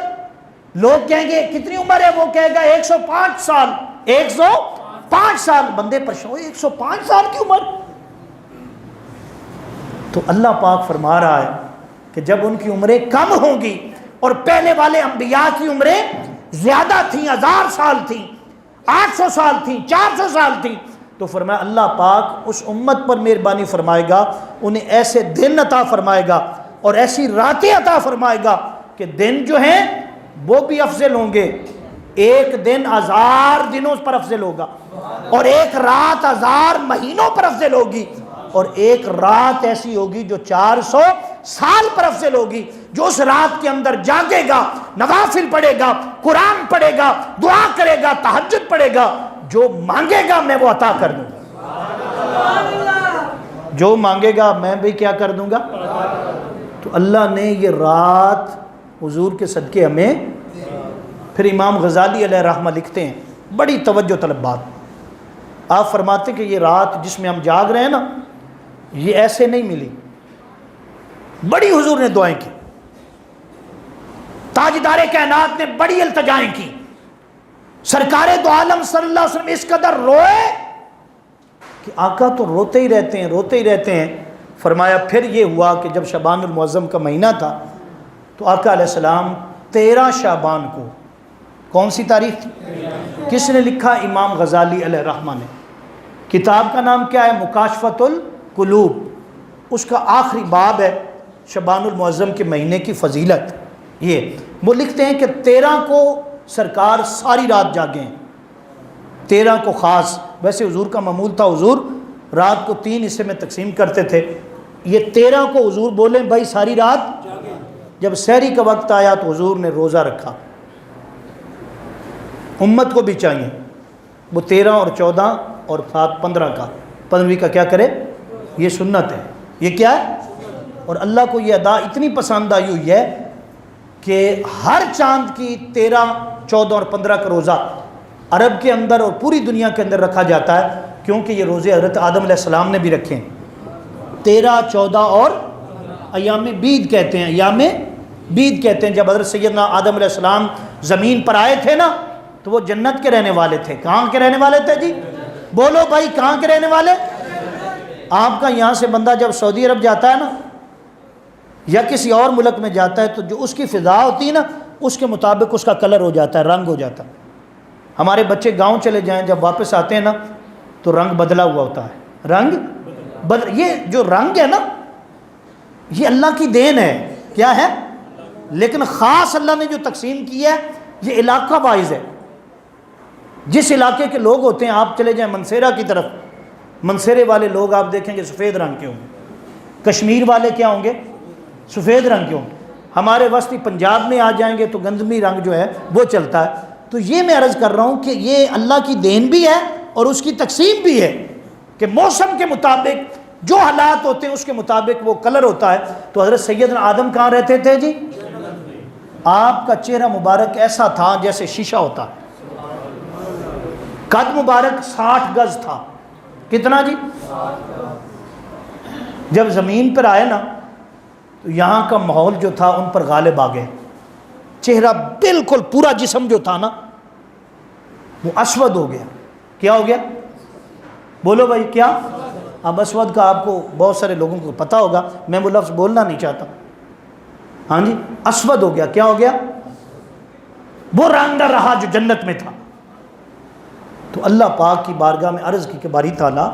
لوگ کہیں گے کتنی عمر ہے، وہ کہے گا 105 سال، 105 سال، بندے پریشان ہو 105 سال کی عمر۔ تو اللہ پاک فرما رہا ہے کہ جب ان کی عمریں کم ہوں گی اور پہلے والے انبیاء کی عمریں زیادہ تھیں، 1000 سال تھیں، 800 سال تھیں، 400 سال تھیں، تو فرمایا اللہ پاک اس امت پر مہربانی فرمائے گا، انہیں ایسے دن عطا فرمائے گا اور ایسی راتیں عطا فرمائے گا کہ دن جو ہیں وہ بھی افضل ہوں گے، ایک دن 1000 دنوں پر افضل ہوگا، اور ایک رات 1000 مہینوں پر افضل ہوگی، اور ایک رات ایسی ہوگی جو 400 سال پر افضل ہوگی۔ جو اس رات کے اندر جاگے گا، نوافل پڑھے گا، قرآن پڑھے گا، دعا کرے گا، تہجد پڑھے گا، جو مانگے گا میں وہ عطا کر دوں گا، جو مانگے گا میں بھی کیا کر دوں گا۔ تو اللہ نے یہ رات حضور کے صدقے ہمیں۔ پھر امام غزالی علیہ رحمہ لکھتے ہیں بڑی توجہ طلب بات، آپ فرماتے ہیں کہ یہ رات جس میں ہم جاگ رہے ہیں نا یہ ایسے نہیں ملی، بڑی حضور نے دعائیں کی، تاجدار کائنات نے بڑی التجائیں کی، سرکار دو عالم صلی اللہ علیہ وسلم اس قدر روئے کہ آقا تو روتے ہی رہتے ہیں۔ فرمایا پھر یہ ہوا کہ جب شعبان المعظم کا مہینہ تھا تو آقا علیہ السلام 13 شعبان کو، کون سی تاریخ تھی؟ کس نے لکھا؟ امام غزالی علیہ رحمہ نے۔ کتاب کا نام کیا ہے؟ مکاشفۃ القلوب، اس کا آخری باب ہے شعبان المعظم کے مہینے کی فضیلت۔ یہ وہ لکھتے ہیں کہ 13 کو سرکار ساری رات جاگے ہیں، 13 کو خاص، ویسے حضور کا معمول تھا حضور رات کو 3 حصے میں تقسیم کرتے تھے، یہ 13 کو حضور بولیں بھائی ساری رات جب سحری کا وقت آیا تو حضور نے روزہ رکھا۔ امت کو بھی چاہیے وہ 13 اور 14 اور 7 15 کا 15ویں کا کیا کرے، یہ سنت ہے، یہ کیا ہے۔ اور اللہ کو یہ ادا اتنی پسند آئی ہوئی ہے کہ ہر چاند کی 13 14 اور 15 کا روزہ عرب کے اندر اور پوری دنیا کے اندر رکھا جاتا ہے، کیونکہ یہ روزے حضرت آدم علیہ السلام نے بھی رکھے ہیں۔ 13 14 اور ایام بید کہتے ہیں، ایام بید کہتے ہیں۔ جب حضرت سیدنا آدم علیہ السلام زمین پر آئے تھے نا تو وہ جنت کے رہنے والے تھے۔ کہاں کے رہنے والے تھے جی؟ بولو بھائی کہاں کے رہنے والے؟ آپ کا یہاں سے بندہ جب سعودی عرب جاتا ہے نا یا کسی اور ملک میں جاتا ہے تو جو اس کی فضا ہوتی ہے نا اس کے مطابق اس کا کلر ہو جاتا ہے، رنگ ہو جاتا ہے۔ ہمارے بچے گاؤں چلے جائیں جب واپس آتے ہیں نا تو رنگ بدلا ہوا ہوتا ہے، رنگ یہ جو رنگ ہے نا یہ اللہ کی دین ہے، کیا ہے؟ لیکن خاص اللہ نے جو تقسیم کی ہے یہ علاقہ وائز ہے۔ جس علاقے کے لوگ ہوتے ہیں، آپ چلے جائیں منصیرہ کی طرف، منصیرے والے لوگ آپ دیکھیں گے سفید رنگ کے ہوں گے، کشمیر والے کیا ہوں گے؟ سفید رنگ کے ہوں گے۔ ہمارے وسطی پنجاب میں آ جائیں گے تو گندمی رنگ جو ہے وہ چلتا ہے۔ تو یہ میں عرض کر رہا ہوں کہ یہ اللہ کی دین بھی ہے اور اس کی تقسیم بھی ہے کہ موسم کے مطابق جو حالات ہوتے ہیں اس کے مطابق وہ کلر ہوتا ہے۔ تو حضرت سیدنا آدم کہاں رہتے تھے جی؟ آپ کا چہرہ مبارک ایسا تھا جیسے شیشہ ہوتا ہے، قد مبارک 60 گز تھا۔ کتنا جی؟ جب زمین پر آئے نا تو یہاں کا ماحول جو تھا ان پر غالب آ گئے، چہرہ بالکل پورا جسم جو تھا نا وہ اسود ہو گیا۔ کیا ہو گیا؟ بولو بھائی کیا؟ اب اسود کا آپ کو بہت سارے لوگوں کو پتہ ہوگا، میں وہ لفظ بولنا نہیں چاہتا۔ ہاں جی، اسود ہو گیا۔ کیا ہو گیا؟ وہ رنگ نہ رہا جو جنت میں تھا۔ تو اللہ پاک کی بارگاہ میں عرض کی کہ باری تعالیٰ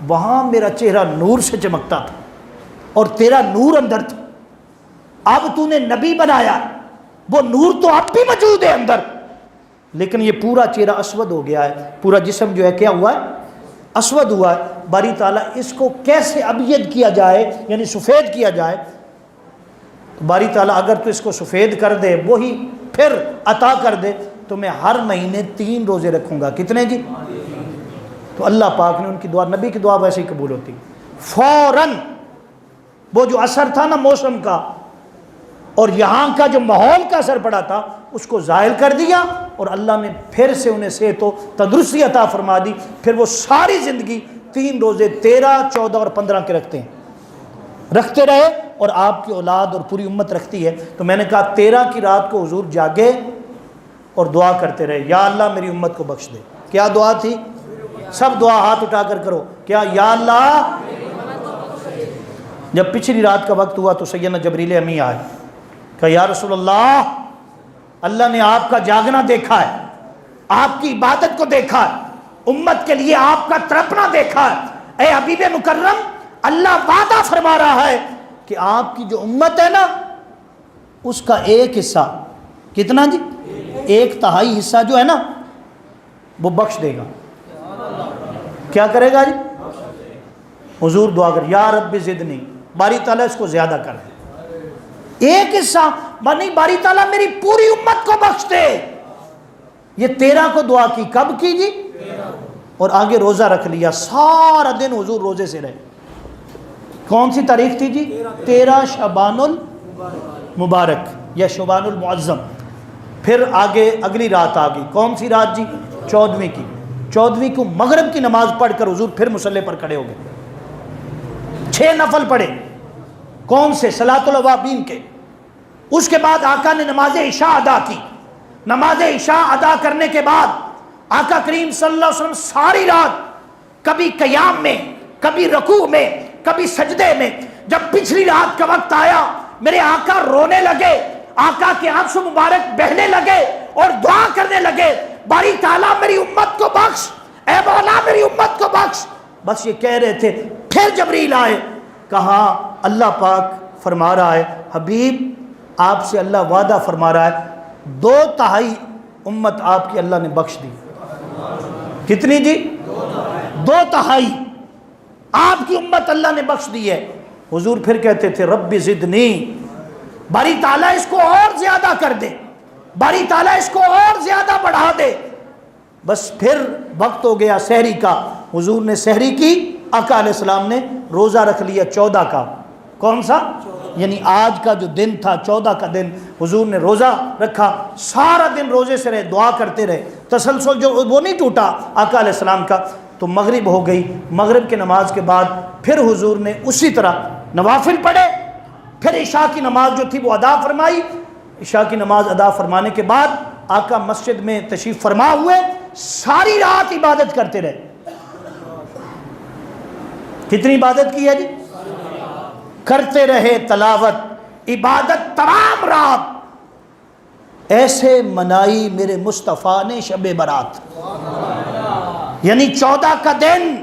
وہاں میرا چہرہ نور سے چمکتا تھا اور تیرا نور اندر تھا، اب تو نے نبی بنایا، وہ نور تو اب بھی موجود ہے اندر، لیکن یہ پورا چہرہ اسود ہو گیا ہے، پورا جسم جو ہے کیا ہوا ہے؟ اسود ہوا ہے۔ باری تعالیٰ اس کو کیسے ابید کیا جائے، یعنی سفید کیا جائے؟ تو باری تعالیٰ اگر تو اس کو سفید کر دے، وہی پھر عطا کر دے، تو میں ہر مہینے 3 روزے رکھوں گا۔ کتنے جی؟ تو اللہ پاک نے ان کی دعا، نبی کی دعا ویسے ہی قبول ہوتی، فوراً وہ جو اثر تھا نا موسم کا اور یہاں کا جو ماحول کا اثر پڑا تھا اس کو زائل کر دیا، اور اللہ نے پھر سے انہیں صحت و تندرستی عطا فرما دی۔ پھر وہ ساری زندگی 3 روزے 13، 14 اور 15 کے رکھتے رہے، اور آپ کی اولاد اور پوری امت رکھتی ہے۔ تو میں نے کہا 13 کی رات کو حضور جاگے اور دعا کرتے رہے، یا اللہ میری امت کو بخش دے۔ کیا دعا تھی؟ سب دعا ہاتھ اٹھا کر کرو، کیا؟ یا اللہ۔ جب پچھلی رات کا وقت ہوا تو سیدنا جبریل امی آئے، کہا یا رسول اللہ، اللہ نے آپ کا جاگنا دیکھا ہے، آپ کی عبادت کو دیکھا ہے، امت کے لیے آپ کا تڑپنا دیکھا ہے۔ اے حبیب مکرم، اللہ وعدہ فرما رہا ہے کہ آپ کی جو امت ہے نا اس کا ایک حصہ، کتنا جی؟ 1/3 حصہ جو ہے نا وہ بخش دے گا۔ کیا کرے گا جی؟ حضور دعا کر، یا رب زدنی، باری تعالیٰ اس کو زیادہ کر دے، ایک حصہ نہیں، باری تعالیٰ میری پوری امت کو بخش دے۔ یہ 13 کو دعا کی، کب کی جی؟ اور آگے روزہ رکھ لیا، سارا دن حضور روزے سے رہے۔ کون سی تاریخ تھی جی؟ 13 شعبان المبارک یا شعبان المعظم۔ پھر آگے اگلی رات آ گئی، کون سی رات جی؟ 14ویں کی۔ 14ویں کو مغرب کی نماز پڑھ کر حضور پھر مصلی پر کھڑے ہو گئے، 6 نفل پڑھے، کون سے؟ صلاۃ الاوابین کے۔ اس کے بعد آقا نے نماز عشاء ادا کی۔ نماز عشاء ادا کرنے کے بعد آقا کریم صلی اللہ علیہ وسلم ساری رات کبھی قیام میں، کبھی رکوع میں، کبھی سجدے میں۔ جب پچھلی رات کا وقت آیا میرے آقا رونے لگے، آقا کے آنسو مبارک بہنے لگے اور دعا کرنے لگے، باری تعالیٰ میری امت کو بخش، اے مولا میری امت کو بخش۔ بس یہ کہہ رہے تھے، پھر جبریل آئے، کہا اللہ پاک فرما رہا ہے حبیب آپ سے اللہ وعدہ فرما رہا ہے 2/3 امت آپ کی اللہ نے بخش دی۔ کتنی جی؟ 2/3 آپ کی امت اللہ نے بخش دی ہے۔ حضور پھر کہتے تھے رب زدنی، باری تعالیٰ اس کو اور زیادہ کر دے، باری تعالیٰ اس کو اور زیادہ بڑھا دے۔ بس پھر وقت ہو گیا سحری کا، حضور نے سحری کی، آقا علیہ السلام نے روزہ رکھ لیا 14 کا۔ کون سا؟ یعنی آج کا جو دن تھا 14 کا دن حضور نے روزہ رکھا، سارا دن روزے سے رہے، دعا کرتے رہے، تسلسل جو وہ نہیں ٹوٹا آقا علیہ السلام کا۔ تو مغرب ہو گئی، مغرب کی نماز کے بعد پھر حضور نے اسی طرح نوافل پڑھے، پھر عشاء کی نماز جو تھی وہ ادا فرمائی۔ عشاء کی نماز ادا فرمانے کے بعد آقا مسجد میں تشریف فرما ہوئے، ساری رات عبادت کرتے رہے۔ کتنی عبادت کی ہے جی؟ کرتے رہے تلاوت، عبادت تمام رات۔ ایسے منائی میرے مصطفیٰ نے شب برات، یعنی 14 کا دن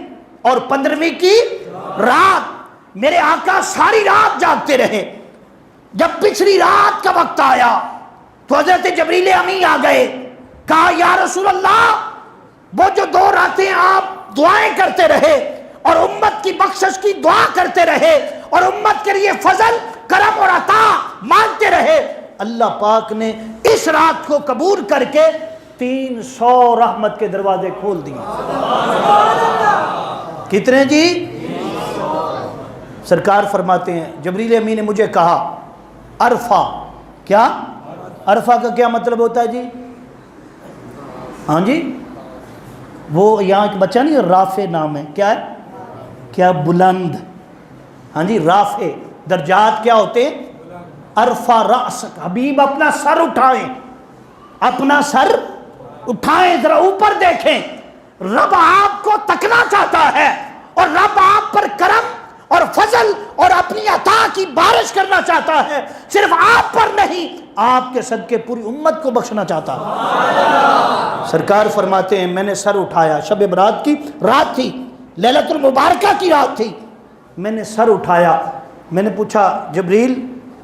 اور 15ویں کی رات میرے آقا ساری رات جاگتے رہے۔ جب پچھلی رات کا وقت آیا تو حضرت جبریل امی آ گئے، کہا یا رسول اللہ وہ جو 2 راتیں آپ دعائیں کرتے رہے اور امت کی بخشش کی دعا کرتے رہے اور امت کے لیے فضل کرم اور عطا مانگتے رہے، اللہ پاک نے اس رات کو قبول کر کے 300 رحمت کے دروازے کھول دیے۔ کتنے جی؟ سرکار فرماتے ہیں جبریل امین نے مجھے کہا عرفہ، کیا عرفہ کا کیا مطلب ہوتا ہے جی؟ ہاں جی، وہ یہاں ایک بچہ نہیں رافع نام ہے، کیا ہے؟ کیا بلند، ہاں جی رافع، درجات کیا ہوتے ہیں؟ عرفہ رأسک، حبیب اپنا سر اٹھائیں، اپنا سر اٹھائیں، ذرا اوپر دیکھیں، رب آپ کو تکنا چاہتا ہے اور رب آپ پر کرم اور فضل اور اپنی عطا کی بارش کرنا چاہتا ہے، صرف آپ پر نہیں، آپ کے صدقے پوری امت کو بخشنا چاہتا ہے۔ سرکار فرماتے ہیں میں نے سر اٹھایا، شب برات کی رات تھی، لیلۃ المبارکہ کی رات تھی، میں نے سر اٹھایا، میں نے پوچھا جبریل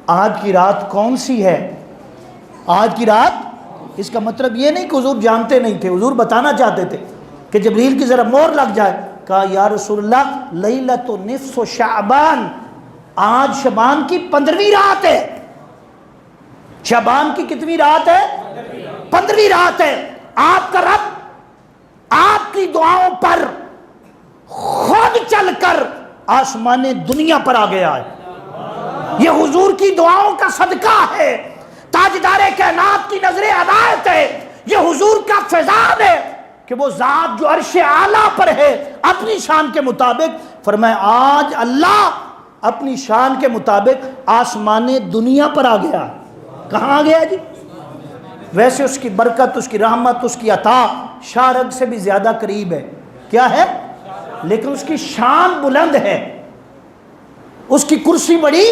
آج کی رات کون سی ہے؟ آج کی رات، اس کا مطلب یہ نہیں کہ حضور جانتے نہیں تھے، حضور بتانا چاہتے تھے کہ جبریل کی ذرا مور لگ جائے۔ کہا یا رسول اللہ لیلۃ نصف شعبان، آج شعبان کی 15ویں رات ہے۔ شعبان کی کتنی رات ہے؟ 15ویں رات ہے۔ آپ کا رب آپ کی دعاؤں پر خود چل کر آسمان دنیا پر آ گیا ہے۔ یہ حضور کی دعاؤں کا صدقہ ہے، تاجدار کائنات کی نظر عنایت ہے، یہ حضور کا فیضان ہے کہ وہ ذات جو عرش اعلیٰ پر ہے اپنی شان کے مطابق فرمائے آج اللہ اپنی شان کے مطابق آسمان دنیا پر آ گیا۔ کہاں آ گیا جی؟ ویسے اس کی برکت، اس کی رحمت، اس کی عطا شارگ سے بھی زیادہ قریب ہے۔ کیا ہے؟ لیکن اس کی شان بلند ہے، اس کی کرسی بڑی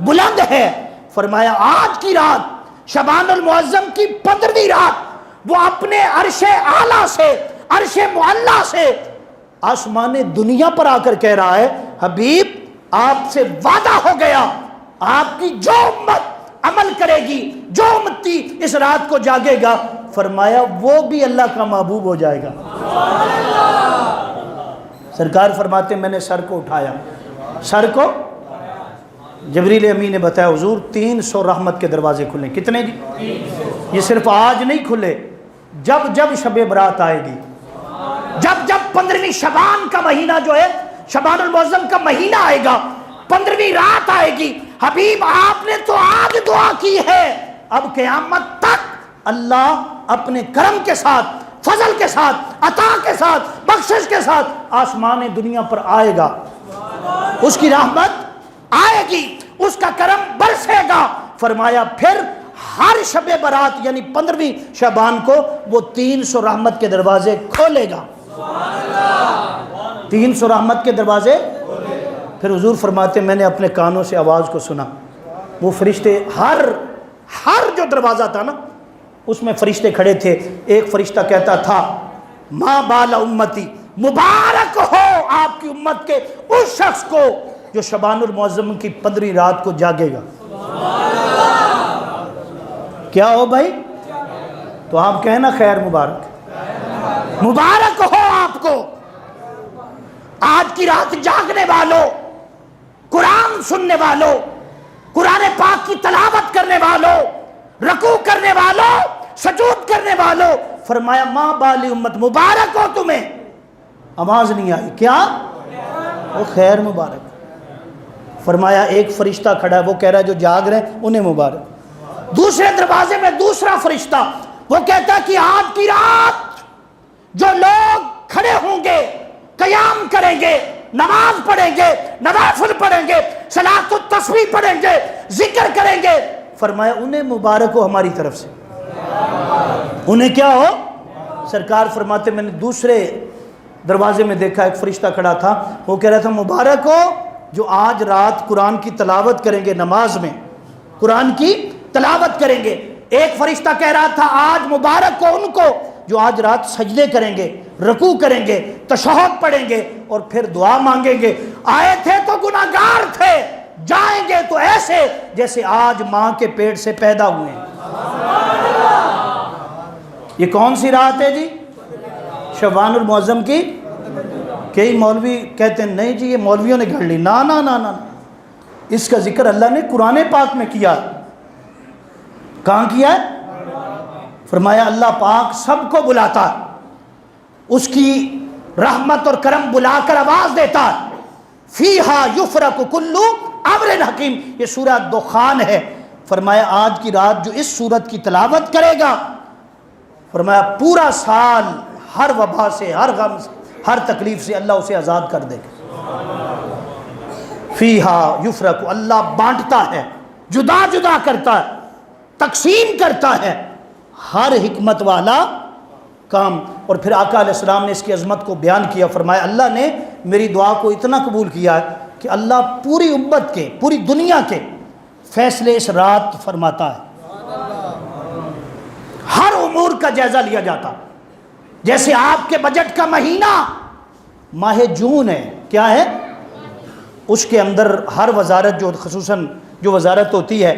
بلند ہے۔ فرمایا آج کی رات شعبان المعظم کی 15ویں رات وہ اپنے عرش اعلیٰ سے، عرش معلیٰ سے آسمان دنیا پر آ کر کہہ رہا ہے حبیب آپ سے وعدہ ہو گیا، آپ کی جو امت عمل کرے گی، جو امتی اس رات کو جاگے گا، فرمایا وہ بھی اللہ کا محبوب ہو جائے گا۔ سرکار فرماتے میں نے سر کو اٹھایا، سر کو جبریل امین نے بتایا حضور 300 رحمت کے دروازے کھلے۔ کتنے جی؟ یہ صرف آج نہیں کھلے، جب جب شب برات آئے گی، جب جب 15ویں شعبان کا مہینہ جو ہے شعبان المعظم کا مہینہ آئے گا، 15ویں رات آئے گی، حبیب آپ نے تو آج دعا کی ہے، اب قیامت تک اللہ اپنے کرم کے ساتھ، فضل کے ساتھ، عطا کے ساتھ، بخشش کے ساتھ آسمان دنیا پر آئے گا، اس کی رحمت آئے گی، اس کا کرم برسے گا۔ فرمایا پھر ہر شب برات یعنی 15ویں شعبان کو وہ 300 رحمت کے دروازے کھولے گا۔ 300 رحمت کے دروازے۔ پھر حضور فرماتے میں نے اپنے کانوں سے آواز کو سنا، وہ فرشتے ہر جو دروازہ تھا نا اس میں فرشتے کھڑے تھے، ایک فرشتہ کہتا تھا ما بال امتی، مبارک ہو آپ کی امت کے اس شخص کو جو شعبان المعظم کی 15ویں رات کو جاگے گا۔ کیا ہو بھائی؟ تو آپ کہنا خیر مبارک، مبارک ہو آپ کو آج کی رات جاگنے والوں، قرآن سننے والوں، قرآن پاک کی تلاوت کرنے والوں، رکوع کرنے والوں، سجود کرنے والوں۔ فرمایا ماں بالی امت، مبارک ہو تمہیں۔ آواز نہیں آئی، کیا؟ وہ خیر مبارک۔ فرمایا ایک فرشتہ کھڑا ہے، وہ کہہ رہا ہے جو جاگ رہے ہیں انہیں مبارک۔ دوسرے دروازے میں دوسرا فرشتہ وہ کہتا ہے کہ آج کی رات جو لوگ کھڑے ہوں گے، قیام کریں گے، نماز پڑھیں گے، نوافل پڑھیں گے، صلاۃ التسبیح پڑھیں گے، ذکر کریں گے، فرمایا انہیں مبارک ہو ہماری طرف سے۔ انہیں کیا ہو؟ سرکار فرماتے میں نے دوسرے دروازے میں دیکھا ایک فرشتہ کھڑا تھا، وہ کہہ رہا تھا مبارک ہو جو آج رات قرآن کی تلاوت کریں گے، نماز میں قرآن کی تلاوت کریں گے۔ ایک فرشتہ کہہ رہا تھا آج مبارک ہو ان کو جو آج رات سجدے کریں گے، رکوع کریں گے، تشہد پڑھیں گے اور پھر دعا مانگیں گے۔ آئے تھے تو گناہگار تھے، جائیں گے تو ایسے جیسے آج ماں کے پیٹ سے پیدا ہوئے ہیں۔ یہ کون سی رات ہے جی؟ شعبان المعظم کی۔ کئی مولوی کہتے ہیں نہیں جی یہ مولویوں نے گھڑ لی، نا نا نا نا، اس کا ذکر اللہ نے قرآن پاک میں کیا۔ کہاں کیا ہے؟ فرمایا اللہ پاک سب کو بلاتا ہے، اس کی رحمت اور کرم بلا کر آواز دیتا ہے، فیہا یفرق کل امر حکیم۔ یہ سورہ دخان ہے۔ فرمایا آج کی رات جو اس سورت کی تلاوت کرے گا، فرمایا پورا سال ہر وبا سے، ہر غم سے، ہر تکلیف سے اللہ اسے آزاد کر دے گا۔ فیہا یفرق، اللہ بانٹتا ہے، جدا جدا کرتا ہے، تقسیم کرتا ہے، ہر حکمت والا کام۔ اور پھر آقا علیہ السلام نے اس کی عظمت کو بیان کیا، فرمایا اللہ نے میری دعا کو اتنا قبول کیا ہے کہ اللہ پوری امت کے، پوری دنیا کے فیصلے اس رات فرماتا ہے، ہر امور کا جائزہ لیا جاتا۔ جیسے آپ کے بجٹ کا مہینہ ماہ جون ہے، کیا ہے؟ اس کے اندر ہر وزارت جو خصوصاً جو وزارت ہوتی ہے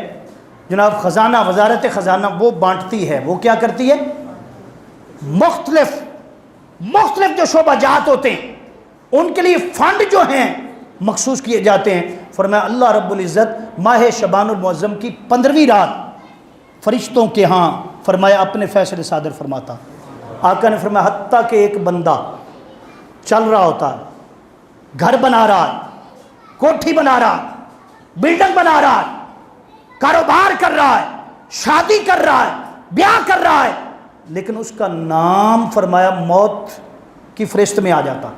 جناب خزانہ، وزارت خزانہ، وہ بانٹتی ہے، وہ کیا کرتی ہے؟ مختلف جو شعبہ جات ہوتے ہیں ان کے لیے فنڈ جو ہیں مخصوص کیے جاتے ہیں۔ فرمایا اللہ رب العزت ماہ شعبان المعظم کی 15ویں رات فرشتوں کے ہاں فرمایا اپنے فیصلے صادر فرماتا۔ آقا نے فرمایا حتیٰ کہ ایک بندہ چل رہا ہوتا ہے، گھر بنا رہا ہے، کوٹھی بنا رہا ہے، بلڈنگ بنا رہا ہے، کاروبار کر رہا ہے، شادی کر رہا ہے، بیاہ کر رہا ہے، لیکن اس کا نام فرمایا موت کی فہرست میں آ جاتا،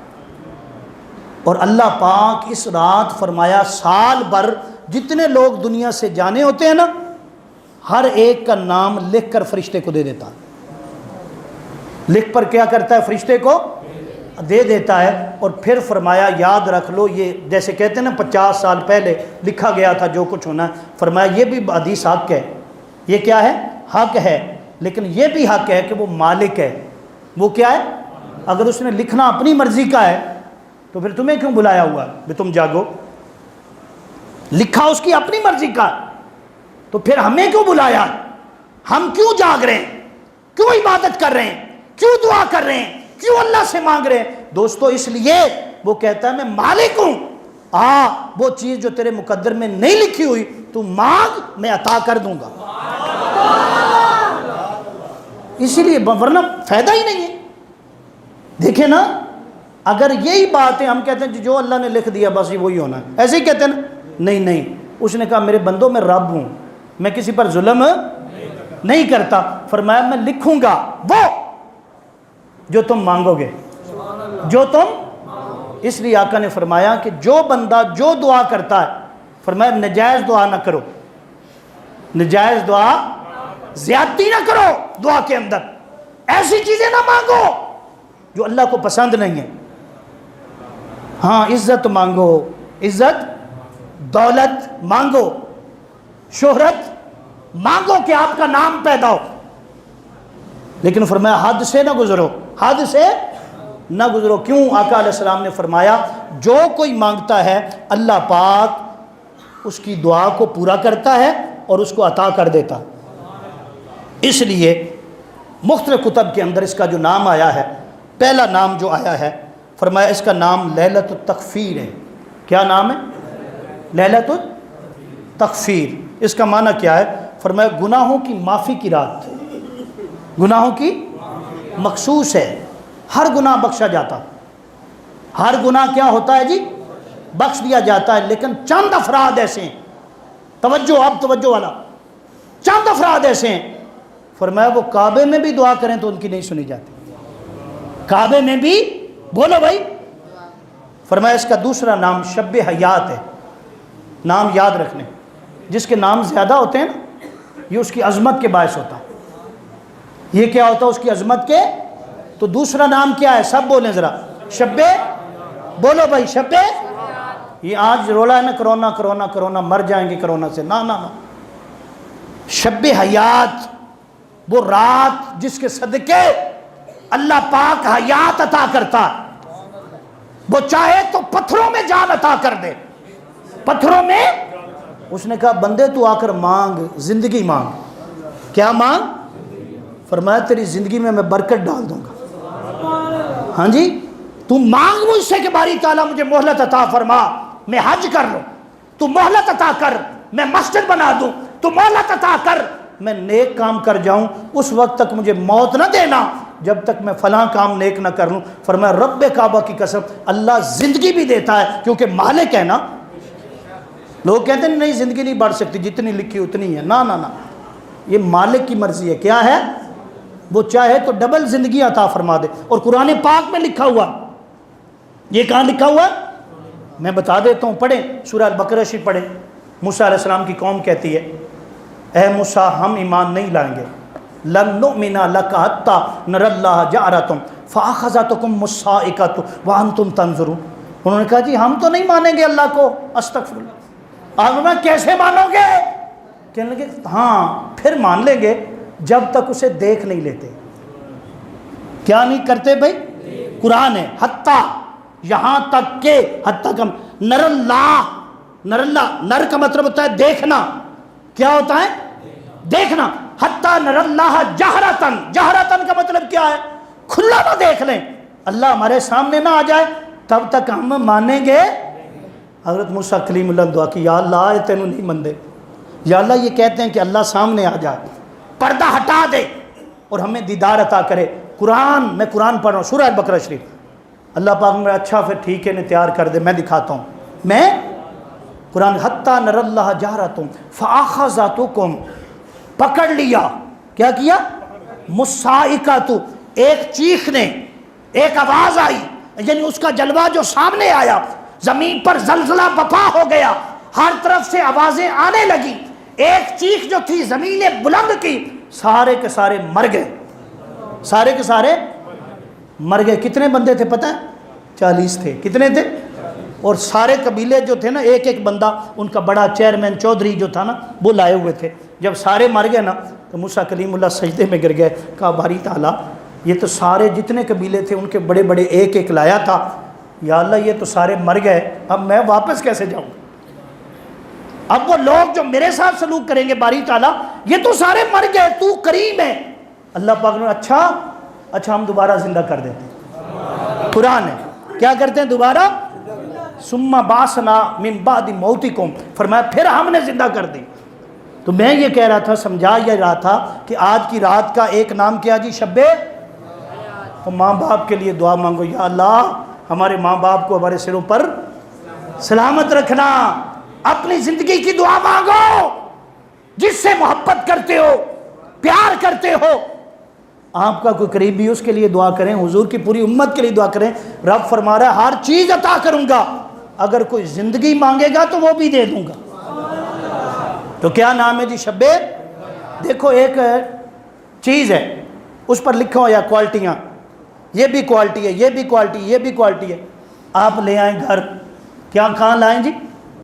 اور اللہ پاک اس رات فرمایا سال بھر جتنے لوگ دنیا سے جانے ہوتے ہیں نا، ہر ایک کا نام لکھ کر فرشتے کو دے دیتا، لکھ پر کیا کرتا ہے؟ فرشتے کو دے دیتا ہے۔ اور پھر فرمایا یاد رکھ لو، یہ جیسے کہتے ہیں نا 50 سال پہلے لکھا گیا تھا جو کچھ ہونا ہے، فرمایا یہ بھی حدیث حق ہے، یہ کیا ہے؟ حق ہے، لیکن یہ بھی حق ہے کہ وہ مالک ہے۔ وہ کیا ہے؟ اگر اس نے لکھنا اپنی مرضی کا ہے تو پھر تمہیں کیوں بلایا ہوا ہے بھی تم جاگو؟ لکھا اس کی اپنی مرضی کا تو پھر ہمیں کیوں بلایا؟ ہم کیوں جاگ رہے ہیں؟ کیوں عبادت کر رہے ہیں؟ کیوں دعا کر رہے ہیں؟ کیوں اللہ سے مانگ رہے ہیں؟ دوستو اس لیے وہ کہتا ہے میں مالک ہوں، وہ چیز جو تیرے مقدر میں نہیں لکھی ہوئی تو مانگ، میں عطا کر دوں گا، اسی لیے، ورنہ فائدہ ہی نہیں ہے۔ دیکھیں نا، اگر یہی بات ہے، ہم کہتے ہیں جو اللہ نے لکھ دیا بس یہ وہی ہونا ہے، ایسے ہی کہتے ہیں نا، نہیں، اس نے کہا میرے بندوں میں رب ہوں، میں کسی پر ظلم نہیں کرتا، فرمایا میں لکھوں گا وہ جو تم مانگو گے، جو تم، اس لیے آقا نے فرمایا کہ جو بندہ جو دعا کرتا ہے، فرمایا نجائز دعا نہ کرو، نجائز دعا، زیادتی نہ کرو دعا کے اندر، ایسی چیزیں نہ مانگو جو اللہ کو پسند نہیں ہے۔ ہاں عزت مانگو، عزت، دولت مانگو، شہرت مانگو کہ آپ کا نام پیدا ہو، لیکن فرمایا حد سے نہ گزرو، حد سے نہ گزرو۔ کیوں؟ آقا علیہ السلام نے فرمایا جو کوئی مانگتا ہے اللہ پاک اس کی دعا کو پورا کرتا ہے اور اس کو عطا کر دیتا۔ اس لیے مختلف کتب کے اندر اس کا جو نام آیا ہے، پہلا نام جو آیا ہے فرمایا اس کا نام لیلۃ التغفیر ہے۔ کیا نام ہے؟ لیلۃ التغفیر۔ اس کا معنی کیا ہے؟ فرمایا گناہوں کی معافی کی رات، گناہوں کی مخصوص ہے، ہر گناہ بخشا جاتا، ہر گناہ کیا ہوتا ہے جی؟ بخش دیا جاتا ہے، لیکن چند افراد ایسے ہیں، توجہ، اب توجہ والا، چند افراد ایسے ہیں فرمایا وہ کعبے میں بھی دعا کریں تو ان کی نہیں سنی جاتی، کعبے میں بھی، بولو بھائی۔ فرمایا اس کا دوسرا نام شب حیات ہے۔ نام یاد رکھنے، جس کے نام زیادہ ہوتے ہیں نا یہ اس کی عظمت کے باعث ہوتا ہے۔ یہ کیا ہوتا ہے اس کی عظمت کے؟ تو دوسرا نام کیا ہے؟ سب بولیں ذرا، شب، بولو بھائی، شب۔ یہ آج رولا ہے نا کرونا کرونا کرونا، مر جائیں گے کرونا سے، نہ نہ نہ، شب حیات، وہ رات جس کے صدقے اللہ پاک حیات عطا کرتا ہے، وہ چاہے تو پتھروں میں جان عطا کر دے، پتھروں میں۔ اس نے کہا بندے تو آ کر مانگ، زندگی مانگ۔ کیا مانگ؟ فرمایا تیری زندگی میں برکت ڈال دوں گا۔ ہاں جی، تو مانگ مجھ سے کہ باری تعالیٰ مجھے مہلت عطا فرما، میں حج کر لوں، تو مہلت عطا کر، میں مسجد بنا دوں، تو مہلت عطا کر، میں نیک کام کر جاؤں، اس وقت تک مجھے موت نہ دینا جب تک میں فلاں کام نیک نہ کر لوں۔ فرمایا رب کعبہ کی قسم اللہ زندگی بھی دیتا ہے کیونکہ مالک ہے نا۔ لوگ کہتے ہیں نہیں زندگی نہیں بڑھ سکتی، جتنی لکھی اتنی ہے، نہ نہ نہ، یہ مالک کی مرضی ہے۔ کیا ہے؟ وہ چاہے تو ڈبل زندگی عطا فرما دے۔ اور قرآن پاک میں لکھا ہوا، یہ کہاں لکھا ہوا؟ میں بتا دیتا ہوں، پڑھیں سورہ البقرہ شریف پڑھیں۔ موسیٰ علیہ السلام کی قوم کہتی ہے اے موسیٰ ہم ایمان نہیں لائیں گے، لن نؤمن لک حتی نری اللہ جہرۃ فاخذتکم الصاعقۃ وانتم تنظرون۔ انہوں نے کہا جی ہم تو نہیں مانیں گے اللہ کو، استغفر اللہ۔ آپ میں کیسے مانو گے؟ کہنے لگے ہاں پھر مان لیں گے جب تک اسے دیکھ نہیں لیتے۔ کیا نہیں کرتے بھائی؟ قرآن ہے حتیٰ، یہاں تک کہ، حتیٰ کم، نر اللہ، نر اللہ، نر کا مطلب ہوتا ہے دیکھنا، کیا ہوتا ہے؟ دیکھنا، حتیٰ نر اللہ جہرتن، جہرتن کا مطلب کیا ہے؟ کھلا نہ دیکھ لیں، اللہ ہمارے سامنے نہ آ جائے تب تک ہم مانیں گے۔ حضرت موسیٰ کلیم اللہ نے دعا کی، یا اللہ یہ تینوں نہیں مندے، یا اللہ یہ کہتے ہیں کہ اللہ سامنے آ جائے، پردہ ہٹا دے اور ہمیں دیدار عطا کرے۔ قرآن، میں قرآن پڑھ رہا ہوں، سورہ البقرہ شریف، اللہ پاک نے اچھا پھر ٹھیک ہے انہیں تیار کر دے، میں دکھاتا ہوں، میں قرآن، حتیٰ نر اللہ جہرتم فآخذتکم، پکڑ لیا، کیا کیا؟ مصائقۃ، ایک چیخنے، ایک آواز آئی، یعنی اس کا جلوہ جو سامنے آیا، زمین پر زلزلہ بپا ہو گیا، ہر طرف سے آوازیں آنے لگی، ایک چیخ جو تھی زمین نے بلند کی، سارے کے سارے مر گئے، سارے کے سارے مر گئے۔ کتنے بندے تھے پتہ ہے؟ 40 تھے۔ کتنے تھے؟ اور سارے قبیلے جو تھے نا، ایک ایک بندہ، ان کا بڑا چیئرمین چودھری جو تھا نا، وہ لائے ہوئے تھے۔ جب سارے مر گئے نا تو موسیٰ کلیم اللہ سجدے میں گر گئے، کہا باری تعالیٰ یہ تو سارے جتنے قبیلے تھے ان کے بڑے بڑے ایک ایک لایا تھا، یا اللہ یہ تو سارے مر گئے، اب میں واپس کیسے جاؤں؟ اب وہ لوگ جو میرے ساتھ سلوک کریں گے باری تعالیٰ، یہ تو سارے مر گئے، تو کریم ہے۔ اللہ پاک نے اچھا ہم دوبارہ زندہ کر دیتے ہیں۔ قرآن ہے، کیا کرتے ہیں دوبارہ؟ ثم بعثنا من بعد موتکم، فرمایا پھر ہم نے زندہ کر دی۔ تو میں یہ کہہ رہا تھا، سمجھا یہ رہا تھا کہ آج کی رات کا ایک نام کیا جی؟ شب، اور ماں باپ کے لیے دعا مانگو، یا اللہ ہمارے ماں باپ کو ہمارے سروں پر سلامت رکھنا۔ اپنی زندگی کی دعا مانگو، جس سے محبت کرتے ہو، پیار کرتے ہو، آپ کا کوئی قریبی، اس کے لیے دعا کریں، حضور کی پوری امت کے لیے دعا کریں۔ رب فرما رہا ہے ہر چیز عطا کروں گا، اگر کوئی زندگی مانگے گا تو وہ بھی دے دوں گا۔ تو کیا نام ہے جی؟ شب۔ دیکھو ایک چیز ہے، اس پر لکھا ہو یا کوالٹیاں، یہ بھی کوالٹی ہے، یہ بھی کوالٹی، یہ بھی کوالٹی ہے، آپ لے آئیں گھر، کیا کہاں لائیں جی؟